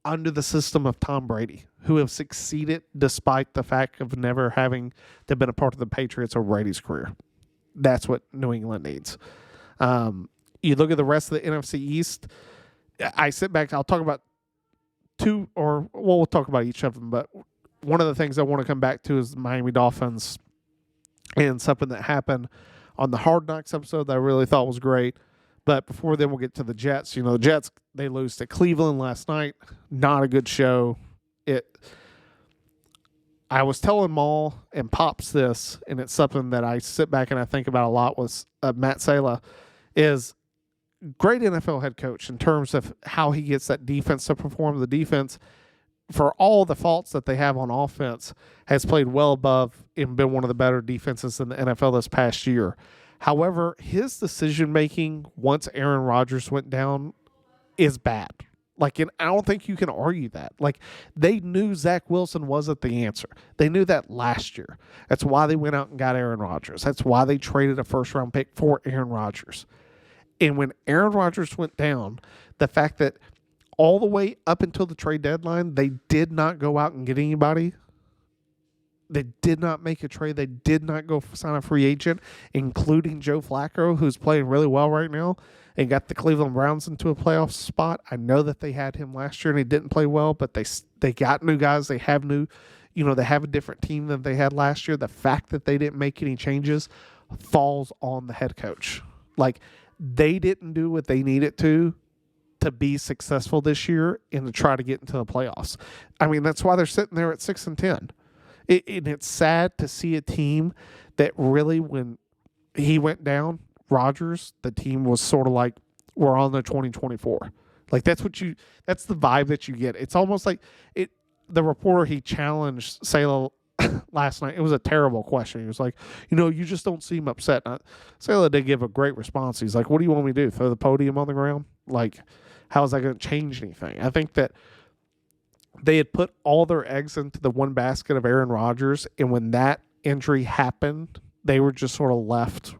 under the system of Tom Brady, who have succeeded despite the fact of never having to been a part of the Patriots or Brady's career. That's what New England needs. You look at the rest of the NFC East, I sit back, I'll talk about we'll talk about each of them, but one of the things I want to come back to is the Miami Dolphins and something that happened on the Hard Knocks episode that I really thought was great. But before then, we'll get to the Jets. The Jets, they lose to Cleveland last night. Not a good show. I was telling Maul and Pops this, and it's something that I sit back and I think about a lot, was Matt Saleh, is great NFL head coach in terms of how he gets that defense to perform. The defense, for all the faults that they have on offense, has played well above and been one of the better defenses in the NFL this past year. However, his decision-making once Aaron Rodgers went down is bad. I don't think you can argue that. They knew Zach Wilson wasn't the answer. They knew that last year. That's why they went out and got Aaron Rodgers. That's why they traded a first-round pick for Aaron Rodgers. And when Aaron Rodgers went down, the fact that all the way up until the trade deadline, they did not go out and get anybody, They did not make a trade. They did not go sign a free agent, including Joe Flacco, who's playing really well right now and got the Cleveland Browns into a playoff spot. I know that they had him last year and he didn't play well, but they got new guys. They have they have a different team than they had last year. The fact that they didn't make any changes falls on the head coach. Like, they didn't do what they needed to be successful this year and to try to get into the playoffs. I mean, that's why they're sitting there at 6-10. And it's sad to see a team that really, when he went down, Rodgers, the team was sort of like, we're on the 2024. Like, that's the vibe that you get. It's almost like the reporter, he challenged Salah last night. It was a terrible question. He was like, you just don't seem upset. Salah did give a great response. He's like, what do you want me to do? Throw the podium on the ground? Like, how is that going to change anything? I think that they had put all their eggs into the one basket of Aaron Rodgers, and when that injury happened, they were just sort of left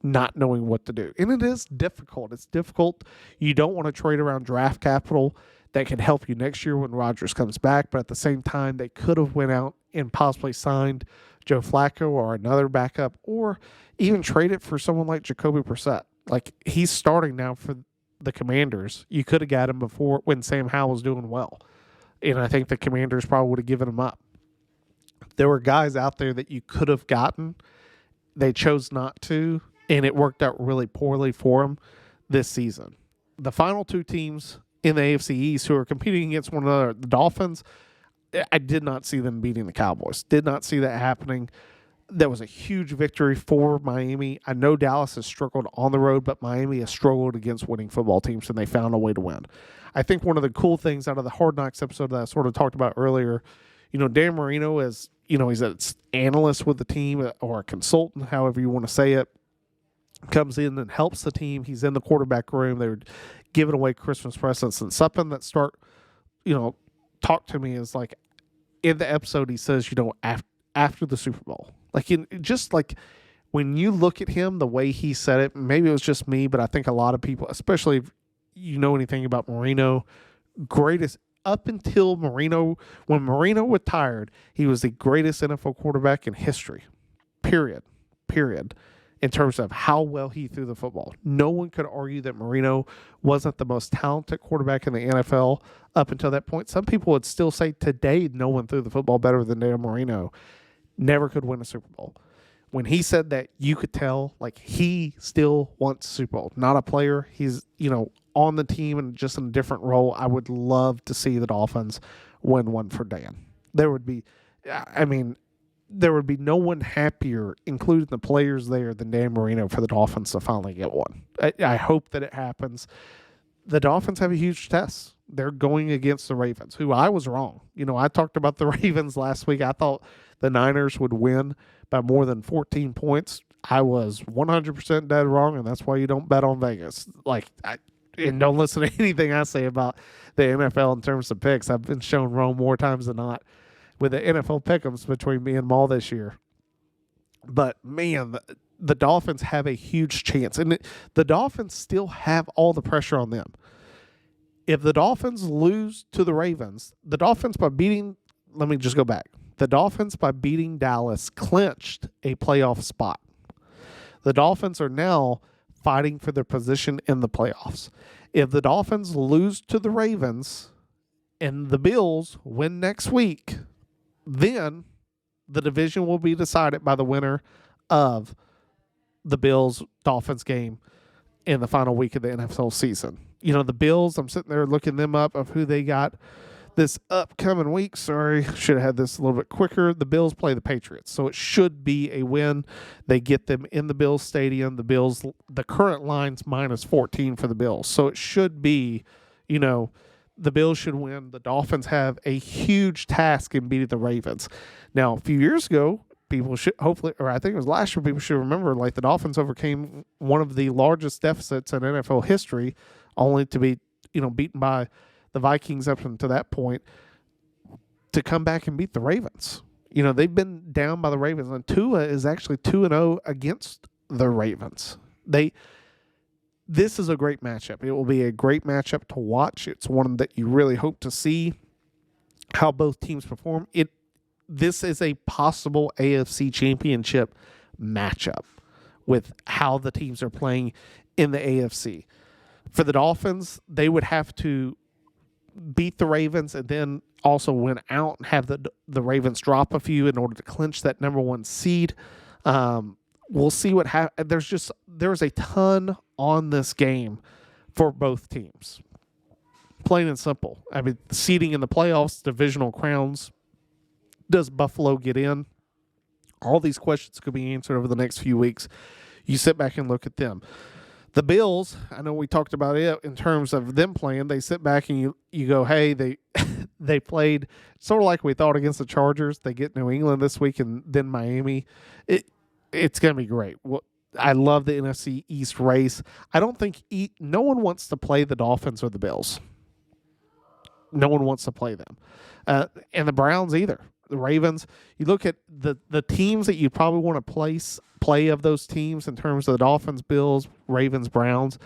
not knowing what to do. And it is difficult. It's difficult. You don't want to trade around draft capital that can help you next year when Rodgers comes back, but at the same time, they could have went out and possibly signed Joe Flacco or another backup, or even traded for someone like Jacoby Brissett. Like, he's starting now for the Commanders. You could have got him before when Sam Howell was doing well. And I think the Commanders probably would have given him up. There were guys out there that you could have gotten. They chose not to, and it worked out really poorly for them this season. The final two teams in the AFC East who are competing against one another, the Dolphins, I did not see them beating the Cowboys. Did not see that happening. That was a huge victory for Miami. I know Dallas has struggled on the road, but Miami has struggled against winning football teams, and they found a way to win. I think one of the cool things out of the Hard Knocks episode that I sort of talked about earlier, Dan Marino is, he's an analyst with the team or a consultant, however you want to say it, comes in and helps the team. He's in the quarterback room. They're giving away Christmas presents, and something that talk to me is like, in the episode, he says, after the Super Bowl, just like when you look at him, the way he said it, maybe it was just me, but I think a lot of people, especially if you know anything about Marino, greatest up until Marino, when Marino retired, he was the greatest NFL quarterback in history, period, in terms of how well he threw the football. No one could argue that Marino wasn't the most talented quarterback in the NFL up until that point. Some people would still say today no one threw the football better than Dan Marino. Never could win a Super Bowl. When he said that, you could tell, like, he still wants Super Bowl. Not a player. He's, on the team and just in a different role. I would love to see the Dolphins win one for Dan. There would be no one happier, including the players there, than Dan Marino for the Dolphins to finally get one. I hope that it happens. The Dolphins have a huge test. They're going against the Ravens, who I was wrong. I talked about the Ravens last week. I thought the Niners would win by more than 14 points. I was 100% dead wrong, and that's why you don't bet on Vegas. And don't listen to anything I say about the NFL in terms of picks. I've been shown wrong more times than not with the NFL pick'ems between me and Maul this year. But, man, the Dolphins have a huge chance. And the Dolphins still have all the pressure on them. If the Dolphins lose to the Ravens, the Dolphins by beating Dallas clinched a playoff spot. The Dolphins are now fighting for their position in the playoffs. If the Dolphins lose to the Ravens and the Bills win next week, then the division will be decided by the winner of the Bills-Dolphins game in the final week of the NFL season. The Bills, I'm sitting there looking them up of who they got this upcoming week. Sorry, should have had this a little bit quicker. The Bills play the Patriots, so it should be a win. They get them in the Bills stadium. The current line's -14 for the Bills, so it should be, the Bills should win. The Dolphins have a huge task in beating the Ravens. Now, a few years ago, people should hopefully, or I think it was last year, people should remember, like, the Dolphins overcame one of the largest deficits in NFL history, only to be, beaten by the Vikings up until that point, to come back and beat the Ravens. They've been down by the Ravens, and Tua is actually 2-0 against the Ravens. This is a great matchup. It will be a great matchup to watch. It's one that you really hope to see how both teams perform. this is a possible AFC championship matchup with how the teams are playing in the AFC. For the Dolphins, they would have to beat the Ravens and then also win out and have the Ravens drop a few in order to clinch that number one seed. We'll see what happens. There's a ton on this game for both teams. Plain and simple. I mean, seeding in the playoffs, divisional crowns. Does Buffalo get in? All these questions could be answered over the next few weeks. You sit back and look at them. The Bills, I know we talked about it in terms of them playing. They sit back and you go, hey, they played sort of like we thought against the Chargers. They get New England this week and then Miami. It's going to be great. I love the NFC East race. I don't think no one wants to play the Dolphins or the Bills. No one wants to play them. And the Browns either. The Ravens, you look at the teams that you probably want to play of those teams in terms of the Dolphins, Bills, Ravens, Browns.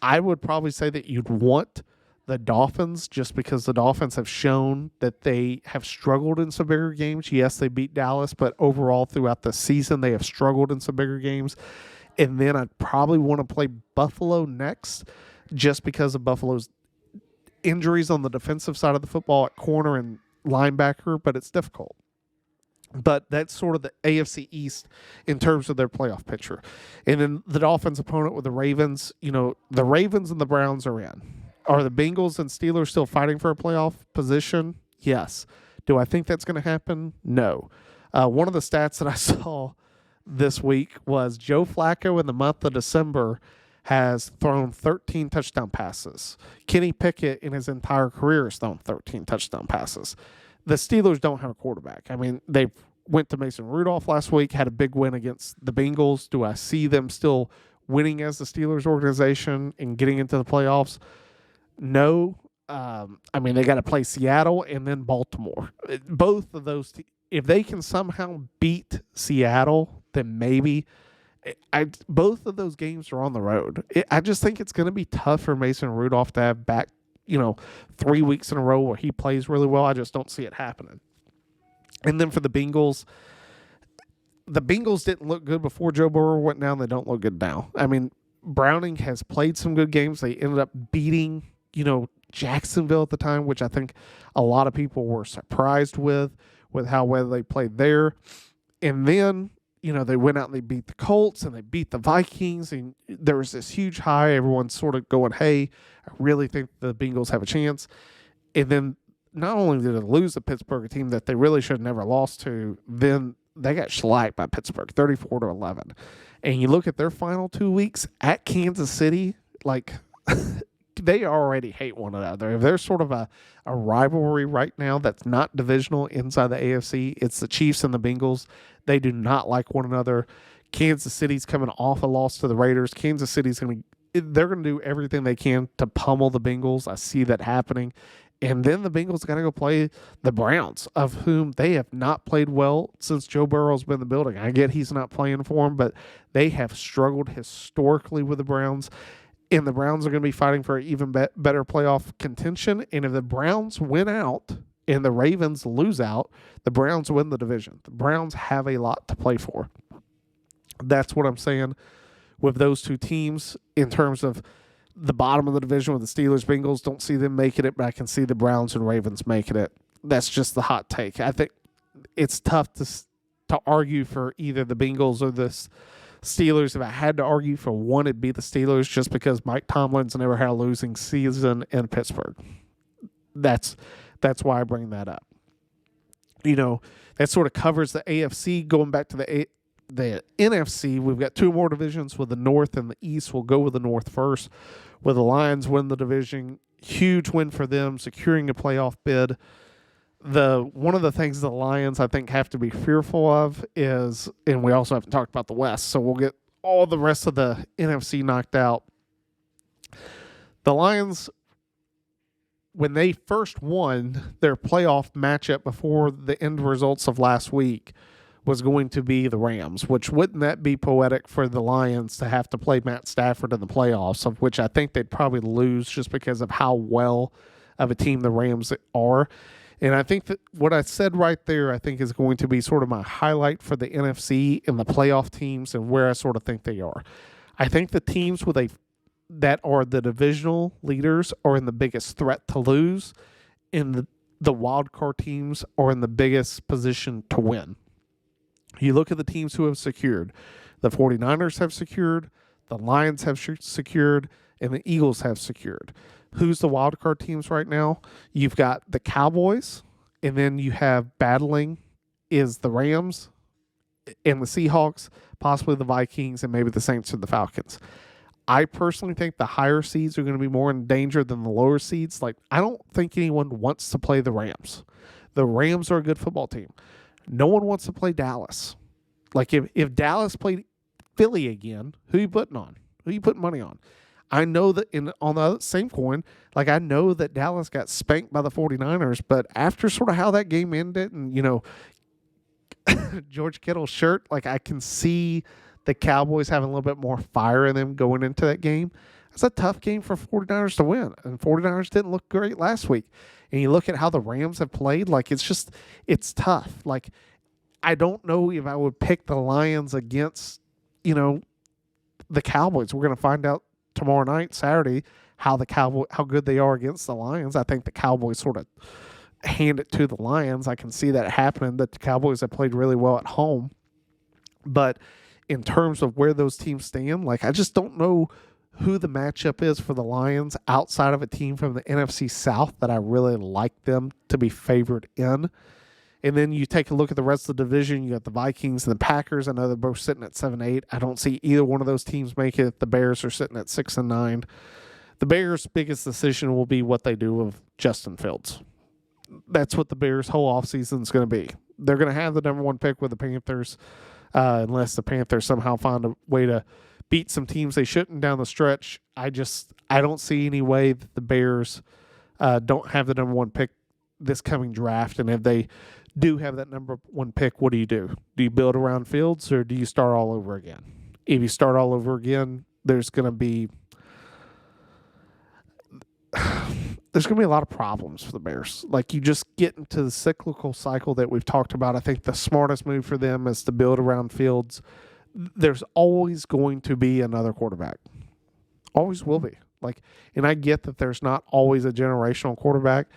I would probably say that you'd want the Dolphins just because the Dolphins have shown that they have struggled in some bigger games. Yes, they beat Dallas, but overall throughout the season they have struggled in some bigger games. And then I'd probably want to play Buffalo next just because of Buffalo's injuries on the defensive side of the football at corner and linebacker, but it's difficult. But that's sort of the AFC East in terms of their playoff picture. And then the Dolphins' opponent with the Ravens, the Ravens and the Browns are in. Are the Bengals and Steelers still fighting for a playoff position? Yes. Do I think that's going to happen? No. One of the stats that I saw this week was Joe Flacco in the month of December has thrown 13 touchdown passes. Kenny Pickett in his entire career has thrown 13 touchdown passes. The Steelers don't have a quarterback. I mean, they went to Mason Rudolph last week, had a big win against the Bengals. Do I see them still winning as the Steelers organization and getting into the playoffs? No. I mean, they got to play Seattle and then Baltimore. Both of those, if they can somehow beat Seattle, then maybe. Both of those games are on the road. I just think it's going to be tough for Mason Rudolph to have back, 3 weeks in a row where he plays really well. I just don't see it happening. And then for the Bengals didn't look good before Joe Burrow went down. They don't look good now. I mean, Browning has played some good games. They ended up beating, Jacksonville at the time, which I think a lot of people were surprised with how well they played there. And then, they went out and they beat the Colts and they beat the Vikings. And there was this huge high. Everyone's sort of going, hey, I really think the Bengals have a chance. And then not only did they lose to Pittsburgh, a team that they really should have never lost to, then they got shellacked by Pittsburgh, 34-11. And you look at their final 2 weeks at Kansas City, like they already hate one another. If there's sort of a rivalry right now that's not divisional inside the AFC, it's the Chiefs and the Bengals. They do not like one another. Kansas City's coming off a loss to the Raiders. Kansas City's they're going to do everything they can to pummel the Bengals. I see that happening. And then the Bengals got to go play the Browns, of whom they have not played well since Joe Burrow's been in the building. I get he's not playing for them, but they have struggled historically with the Browns. And the Browns are going to be fighting for even better playoff contention. And if the Browns win out and the Ravens lose out, the Browns win the division. The Browns have a lot to play for. That's what I'm saying with those two teams in terms of the bottom of the division with the Steelers, Bengals. Don't see them making it, but I can see the Browns and Ravens making it. That's just the hot take. I think it's tough to argue for either the Bengals or the Steelers. If I had to argue for one, it'd be the Steelers, just because Mike Tomlin's never had a losing season in Pittsburgh. That's why I bring that up. That sort of covers the AFC. Going back to the NFC, we've got two more divisions with the North and the East. We'll go with the North first. With the Lions win the division, huge win for them, securing a playoff bid. One of the things the Lions, I think, have to be fearful of is, and we also haven't talked about the West, so we'll get all the rest of the NFC knocked out. The Lions, when they first won their playoff matchup before the end results of last week, was going to be the Rams, which wouldn't that be poetic for the Lions to have to play Matt Stafford in the playoffs, of which I think they'd probably lose just because of how well of a team the Rams are. And I think that what I said right there, I think is going to be sort of my highlight for the NFC and the playoff teams and where I sort of think they are. I think the teams that are the divisional leaders are in the biggest threat to lose, and the wild card teams are in the biggest position to win. You look at the teams who have secured. The 49ers have secured, the Lions have secured, and the Eagles have secured. Who's the wild card teams right now? You've got the Cowboys, and then you have battling is the Rams and the Seahawks, possibly the Vikings, and maybe the Saints or the Falcons. I personally think the higher seeds are going to be more in danger than the lower seeds. Like, I don't think anyone wants to play the Rams. The Rams are a good football team. No one wants to play Dallas. Like, if Dallas played Philly again, who are you putting on? Who are you putting money on? I know that on the other, same coin, like I know that Dallas got spanked by the 49ers, but after sort of how that game ended and, George Kittle's shirt, like I can see the Cowboys having a little bit more fire in them going into that game. It's a tough game for 49ers to win, and 49ers didn't look great last week. And you look at how the Rams have played, like it's tough. Like, I don't know if I would pick the Lions against, the Cowboys. We're going to find out tomorrow night, Saturday, how good they are against the Lions. I think the Cowboys sort of hand it to the Lions. I can see that happening. The Cowboys have played really well at home. But in terms of where those teams stand, like I just don't know who the matchup is for the Lions outside of a team from the NFC South that I really like them to be favored in. And then you take a look at the rest of the division. You got the Vikings and the Packers. I know they're both sitting at 7-8. I don't see either one of those teams make it. The Bears are sitting at 6-9. The Bears' biggest decision will be what they do with Justin Fields. That's what the Bears' whole offseason is going to be. They're going to have the number one pick with the Panthers, unless the Panthers somehow find a way to beat some teams they shouldn't down the stretch. I don't see any way that the Bears don't have the number one pick this coming draft. And if they do have that number one pick, what do you do? Do you build around Fields, or do you start all over again? If you start all over again, there's going to be a lot of problems for the Bears. Like, you just get into the cyclical cycle that we've talked about. I think the smartest move for them is to build around Fields. There's always going to be another quarterback. Always will be. Like, and I get that there's not always a generational quarterback.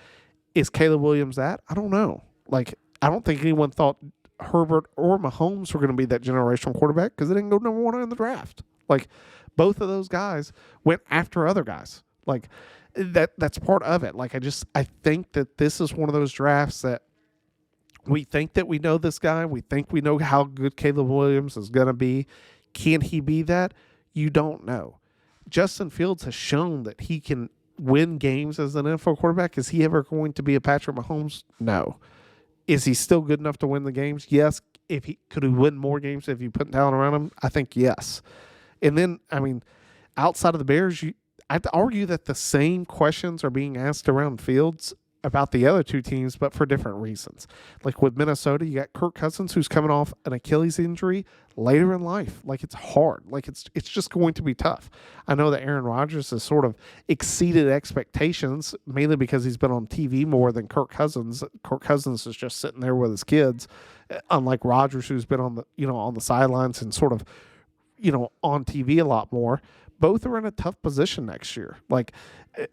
Is Caleb Williams that? I don't know. Like, I don't think anyone thought Herbert or Mahomes were going to be that generational quarterback because they didn't go number one in the draft. Like, both of those guys went after other guys. Like, that's part of it. Like, I think that this is one of those drafts that we think that we know this guy. We think we know how good Caleb Williams is going to be. Can he be that? You don't know. Justin Fields has shown that he can win games as an NFL quarterback. Is he ever going to be a Patrick Mahomes? No. Is he still good enough to win the games? Yes. Could he win more games if you put talent around him? I think yes. And then, outside of the Bears, I'd argue that the same questions are being asked around Fields about the other two teams, but for different reasons. Like with Minnesota, you got Kirk Cousins, who's coming off an Achilles injury later in life. Like, it's hard. Like, it's just going to be tough. I know that Aaron Rodgers has sort of exceeded expectations, mainly because he's been on TV more than Kirk Cousins. Kirk Cousins is just sitting there with his kids, unlike Rodgers, who's been on the sidelines and sort of, on TV a lot more. Both are in a tough position next year. Like,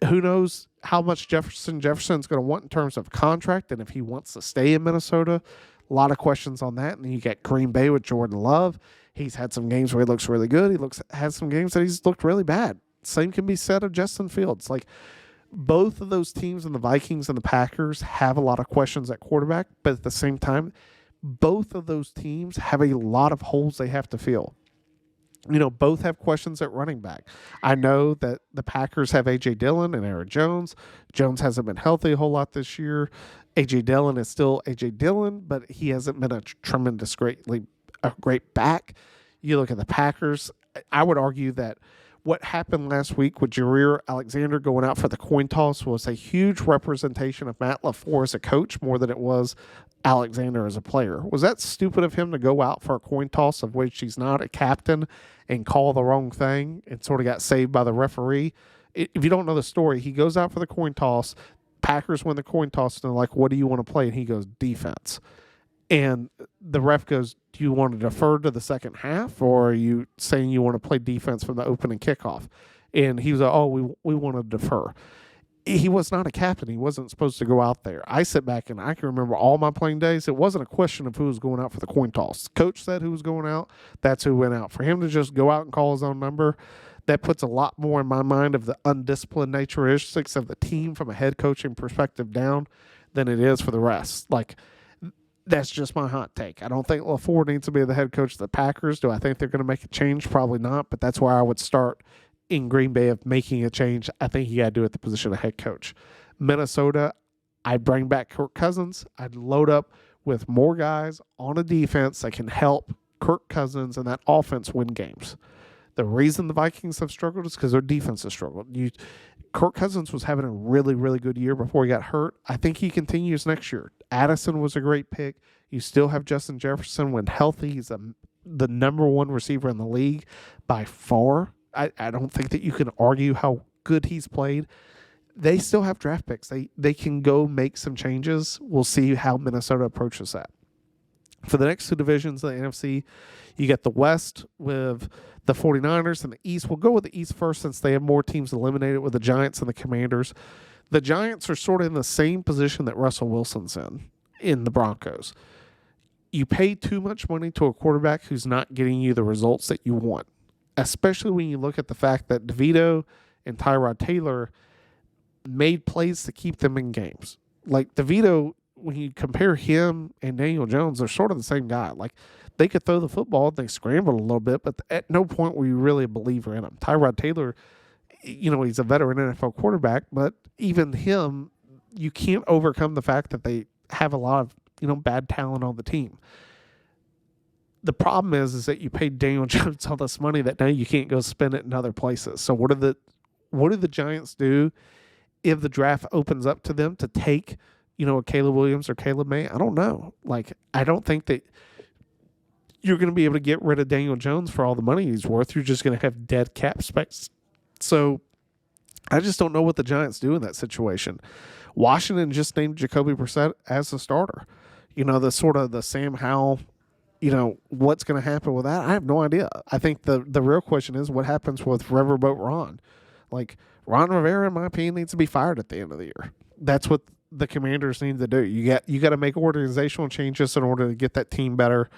who knows how much Jefferson's going to want in terms of contract, and if he wants to stay in Minnesota. A lot of questions on that. And then you get Green Bay with Jordan Love. He's had some games where he looks really good. Has some games that he's looked really bad. Same can be said of Justin Fields. Like, both of those teams, and the Vikings and the Packers, have a lot of questions at quarterback, but at the same time, both of those teams have a lot of holes they have to fill. Both have questions at running back. I know that the Packers have A.J. Dillon and Aaron Jones. Jones hasn't been healthy a whole lot this year. A.J. Dillon is still A.J. Dillon, but he hasn't been a great back. You look at the Packers, I would argue that what happened last week with Jareer Alexander going out for the coin toss was a huge representation of Matt LaFleur as a coach more than it was Alexander as a player. Was that stupid of him to go out for a coin toss of which he's not a captain and call the wrong thing and sort of got saved by the referee? If you don't know the story, he goes out for the coin toss. Packers win the coin toss, and they're like, what do you want to play? And he goes, defense. And the ref goes, do you want to defer to the second half, or are you saying you want to play defense from the opening kickoff? And he was like, oh, we want to defer. He was not a captain. He wasn't supposed to go out there. I sit back and I can remember all my playing days. It wasn't a question of who was going out for the coin toss. Coach said who was going out. That's who went out. For him to just go out and call his own number, that puts a lot more in my mind of the undisciplined naturistics of the team from a head coaching perspective down than it is for the rest. Like, that's just my hot take. I don't think LaFleur needs to be the head coach of the Packers. Do I think they're going to make a change? Probably not, but that's where I would start in Green Bay of making a change. I think you got to do it at the position of head coach. Minnesota, I'd bring back Kirk Cousins. I'd load up with more guys on a defense that can help Kirk Cousins and that offense win games. The reason the Vikings have struggled is because their defense has struggled. Kirk Cousins was having a really, really good year before he got hurt. I think he continues next year. Addison was a great pick. You still have Justin Jefferson when healthy. He's the number one receiver in the league by far. I don't think that you can argue how good he's played. They still have draft picks. They can go make some changes. We'll see how Minnesota approaches that. For the next two divisions of the NFC, you get the West with the 49ers, and the East. We'll go with the East first since they have more teams eliminated with the Giants and the Commanders. The Giants are sort of in the same position that Russell Wilson's in the Broncos. You pay too much money to a quarterback who's not getting you the results that you want, especially when you look at the fact that DeVito and Tyrod Taylor made plays to keep them in games. Like DeVito, when you compare him and Daniel Jones, they're sort of the same guy. Like, they could throw the football, they scrambled a little bit, but at no point were you really a believer in him. Tyrod Taylor, he's a veteran NFL quarterback, but even him, you can't overcome the fact that they have a lot of, bad talent on the team. The problem is that you paid Daniel Jones all this money that now you can't go spend it in other places. So what do the Giants do if the draft opens up to them to take, a Caleb Williams or Caleb May? I don't know. Like, I don't think that you're going to be able to get rid of Daniel Jones for all the money he's worth. You're just going to have dead cap space. So I just don't know what the Giants do in that situation. Washington just named Jacoby Brissett as the starter. The sort of the Sam Howell, what's going to happen with that? I have no idea. I think the real question is what happens with Riverboat Ron. Like, Ron Rivera, in my opinion, needs to be fired at the end of the year. That's what the Commanders need to do. You got to make organizational changes in order to get that team better.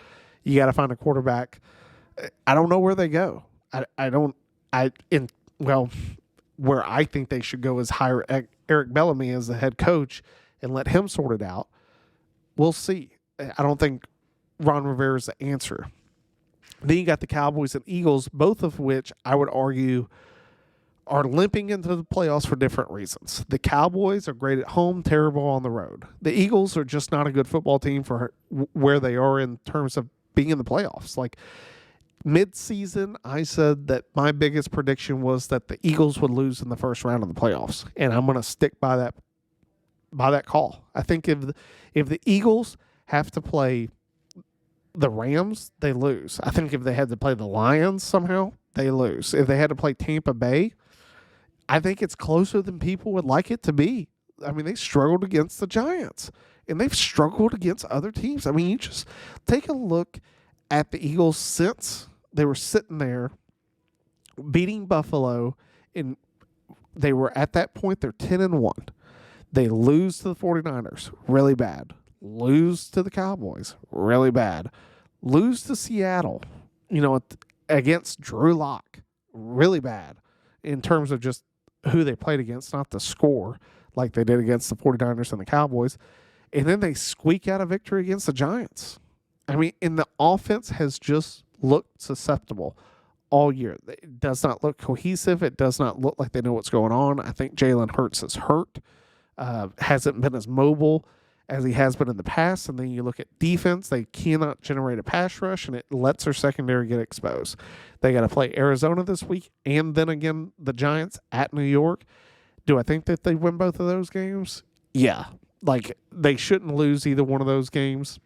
You got to find a quarterback. I don't know where they go. Where I think they should go is hire Eric Bellamy as the head coach and let him sort it out. We'll see. I don't think Ron Rivera is the answer. Then you got the Cowboys and Eagles, both of which I would argue are limping into the playoffs for different reasons. The Cowboys are great at home, terrible on the road. The Eagles are just not a good football team for where they are in terms of being in the playoffs. Like, mid-season, I said that my biggest prediction was that the Eagles would lose in the first round of the playoffs, and I'm going to stick by that call. I think if the Eagles have to play the Rams, they lose. I think if they had to play the Lions somehow, they lose. If they had to play Tampa Bay, I think it's closer than people would like it to be. I mean, they struggled against the Giants, and they've struggled against other teams. I mean, you just take a look at the Eagles since they were sitting there beating Buffalo, and they were at that point, they're 10-1. They lose to the 49ers, really bad. Lose to the Cowboys, really bad. Lose to Seattle, against Drew Lock, really bad in terms of just who they played against, not the score like they did against the 49ers and the Cowboys. And then they squeak out a victory against the Giants. I mean, and the offense has just looked susceptible all year. It does not look cohesive. It does not look like they know what's going on. I think Jalen Hurts is hurt, hasn't been as mobile as he has been in the past. And then you look at defense, they cannot generate a pass rush, and it lets their secondary get exposed. They got to play Arizona this week, and then again the Giants at New York. Do I think that they win both of those games? Yeah. Like, they shouldn't lose either one of those games.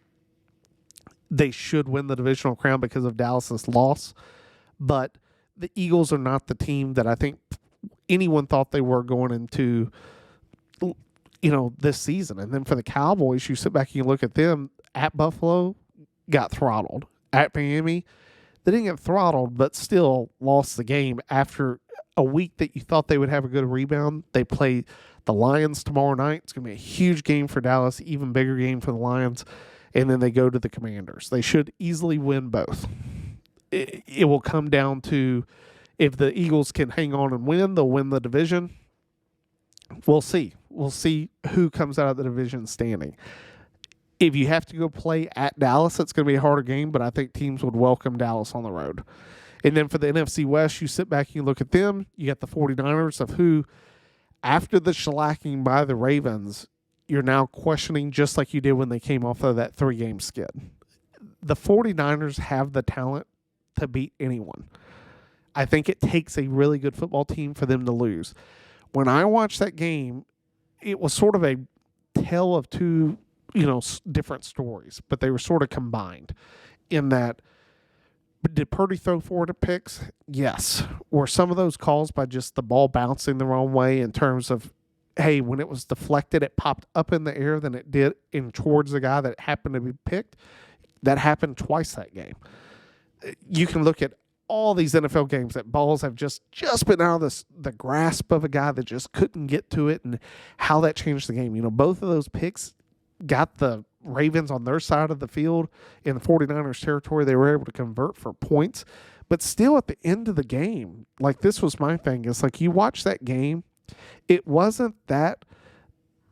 They should win the divisional crown because of Dallas's loss. But the Eagles are not the team that I think anyone thought they were going into this season. And then for the Cowboys, you sit back and you look at them at Buffalo, got throttled. At Miami, they didn't get throttled, but still lost the game after a week that you thought they would have a good rebound. They play the Lions tomorrow night. It's going to be a huge game for Dallas, even bigger game for the Lions. And then they go to the Commanders. They should easily win both. It will come down to if the Eagles can hang on and win, they'll win the division. We'll see. We'll see who comes out of the division standing. If you have to go play at Dallas, it's going to be a harder game, but I think teams would welcome Dallas on the road. And then for the NFC West, you sit back and you look at them. You got the 49ers of who, after the shellacking by the Ravens, you're now questioning just like you did when they came off of that 3-game skid. The 49ers have the talent to beat anyone. I think it takes a really good football team for them to lose. When I watched that game, it was sort of a tale of two, different stories, but they were sort of combined in that. Did Purdy throw 4 picks? Yes. Were some of those calls by just the ball bouncing the wrong way in terms of, hey, when it was deflected, it popped up in the air than it did in towards the guy that happened to be picked? That happened twice that game. You can look at all these NFL games that balls have just been out of the grasp of a guy that just couldn't get to it and how that changed the game. Both of those picks got the Ravens on their side of the field in the 49ers territory. They were able to convert for points. But still at the end of the game, this was my thing. It's you watch that game, it wasn't that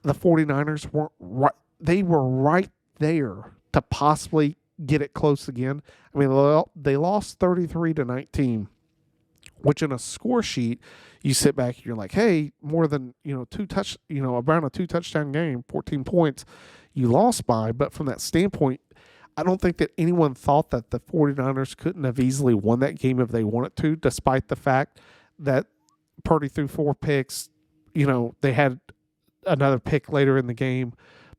the 49ers weren't right. They were right there to possibly get it close again. I mean, they lost 33-19, which in a score sheet, you sit back and you're like, hey, more than, around a 2 touchdown game, 14 points, you lost by. But from that standpoint, I don't think that anyone thought that the 49ers couldn't have easily won that game if they wanted to, despite the fact that Purdy threw 4 picks. They had another pick later in the game.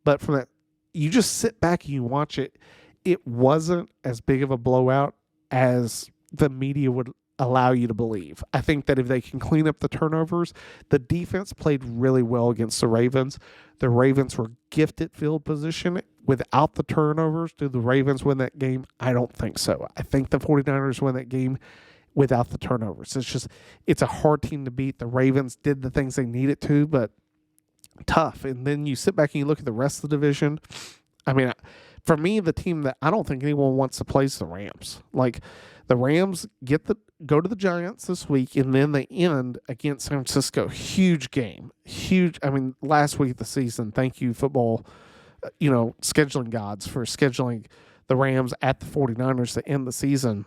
But from that, you just sit back and you watch it. It wasn't as big of a blowout as the media would allow you to believe. I think that if they can clean up the turnovers, the defense played really well against the Ravens. The Ravens were gifted field position without the turnovers. Do the Ravens win that game? I don't think so. I think the 49ers win that game without the turnovers. It's a hard team to beat. The Ravens did the things they needed to, but tough. And then you sit back and you look at the rest of the division. I mean, for me, the team that I don't think anyone wants to play is the Rams. The Rams go to the Giants this week, and then they end against San Francisco. Huge game. Huge. I mean, last week of the season, thank you, football, scheduling gods, for scheduling the Rams at the 49ers to end the season.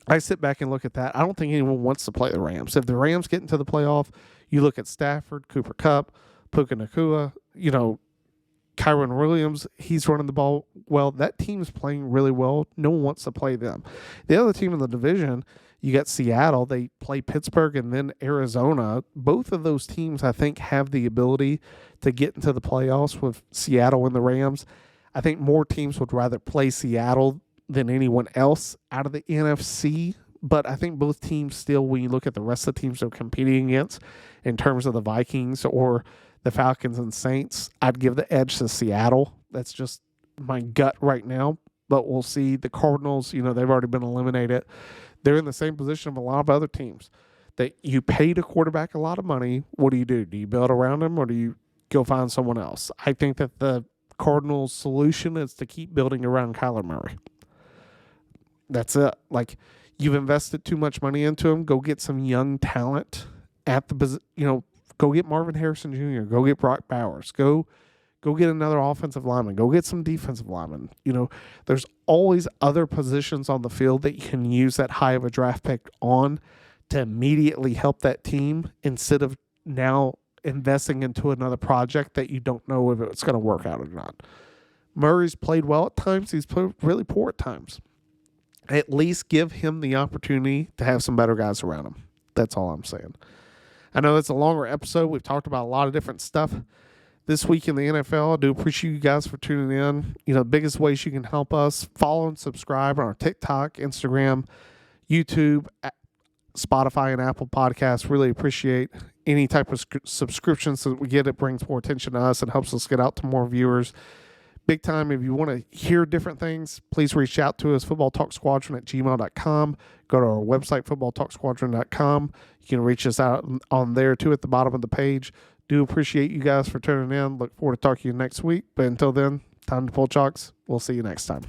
I sit back and look at that. I don't think anyone wants to play the Rams. If the Rams get into the playoff, you look at Stafford, Cooper Kupp, Puka Nacua, Kyron Williams, he's running the ball well. That team's playing really well. No one wants to play them. The other team in the division, you got Seattle. They play Pittsburgh and then Arizona. Both of those teams, I think, have the ability to get into the playoffs with Seattle and the Rams. I think more teams would rather play Seattle than anyone else out of the NFC. But I think both teams still, when you look at the rest of the teams they're competing against in terms of the Vikings or the Falcons and Saints, I'd give the edge to Seattle. That's just my gut right now. But we'll see. The Cardinals, they've already been eliminated. They're in the same position of a lot of other teams. That you paid a quarterback a lot of money. What do? Do you build around him or do you go find someone else? I think that the Cardinals' solution is to keep building around Kyler Murray. That's it. You've invested too much money into him. Go get some young talent at the, go get Marvin Harrison Jr. Go get Brock Bowers. Go get another offensive lineman. Go get some defensive linemen. There's always other positions on the field that you can use that high of a draft pick on to immediately help that team instead of now investing into another project that you don't know if it's going to work out or not. Murray's played well at times. He's played really poor at times. At least give him the opportunity to have some better guys around him. That's all I'm saying. I know that's a longer episode. We've talked about a lot of different stuff this week in the NFL. I do appreciate you guys for tuning in. The biggest ways you can help us, follow and subscribe on our TikTok, Instagram, YouTube, Spotify and Apple Podcasts. Really appreciate any type of subscriptions that we get. It brings more attention to us and helps us get out to more viewers. Big time. If you want to hear different things, please reach out to us, footballtalksquadron@gmail.com. Go to our website, footballtalksquadron.com. You can reach us out on there too at the bottom of the page. Do appreciate you guys for tuning in. Look forward to talking to you next week. But until then, time to pull chalks. We'll see you next time.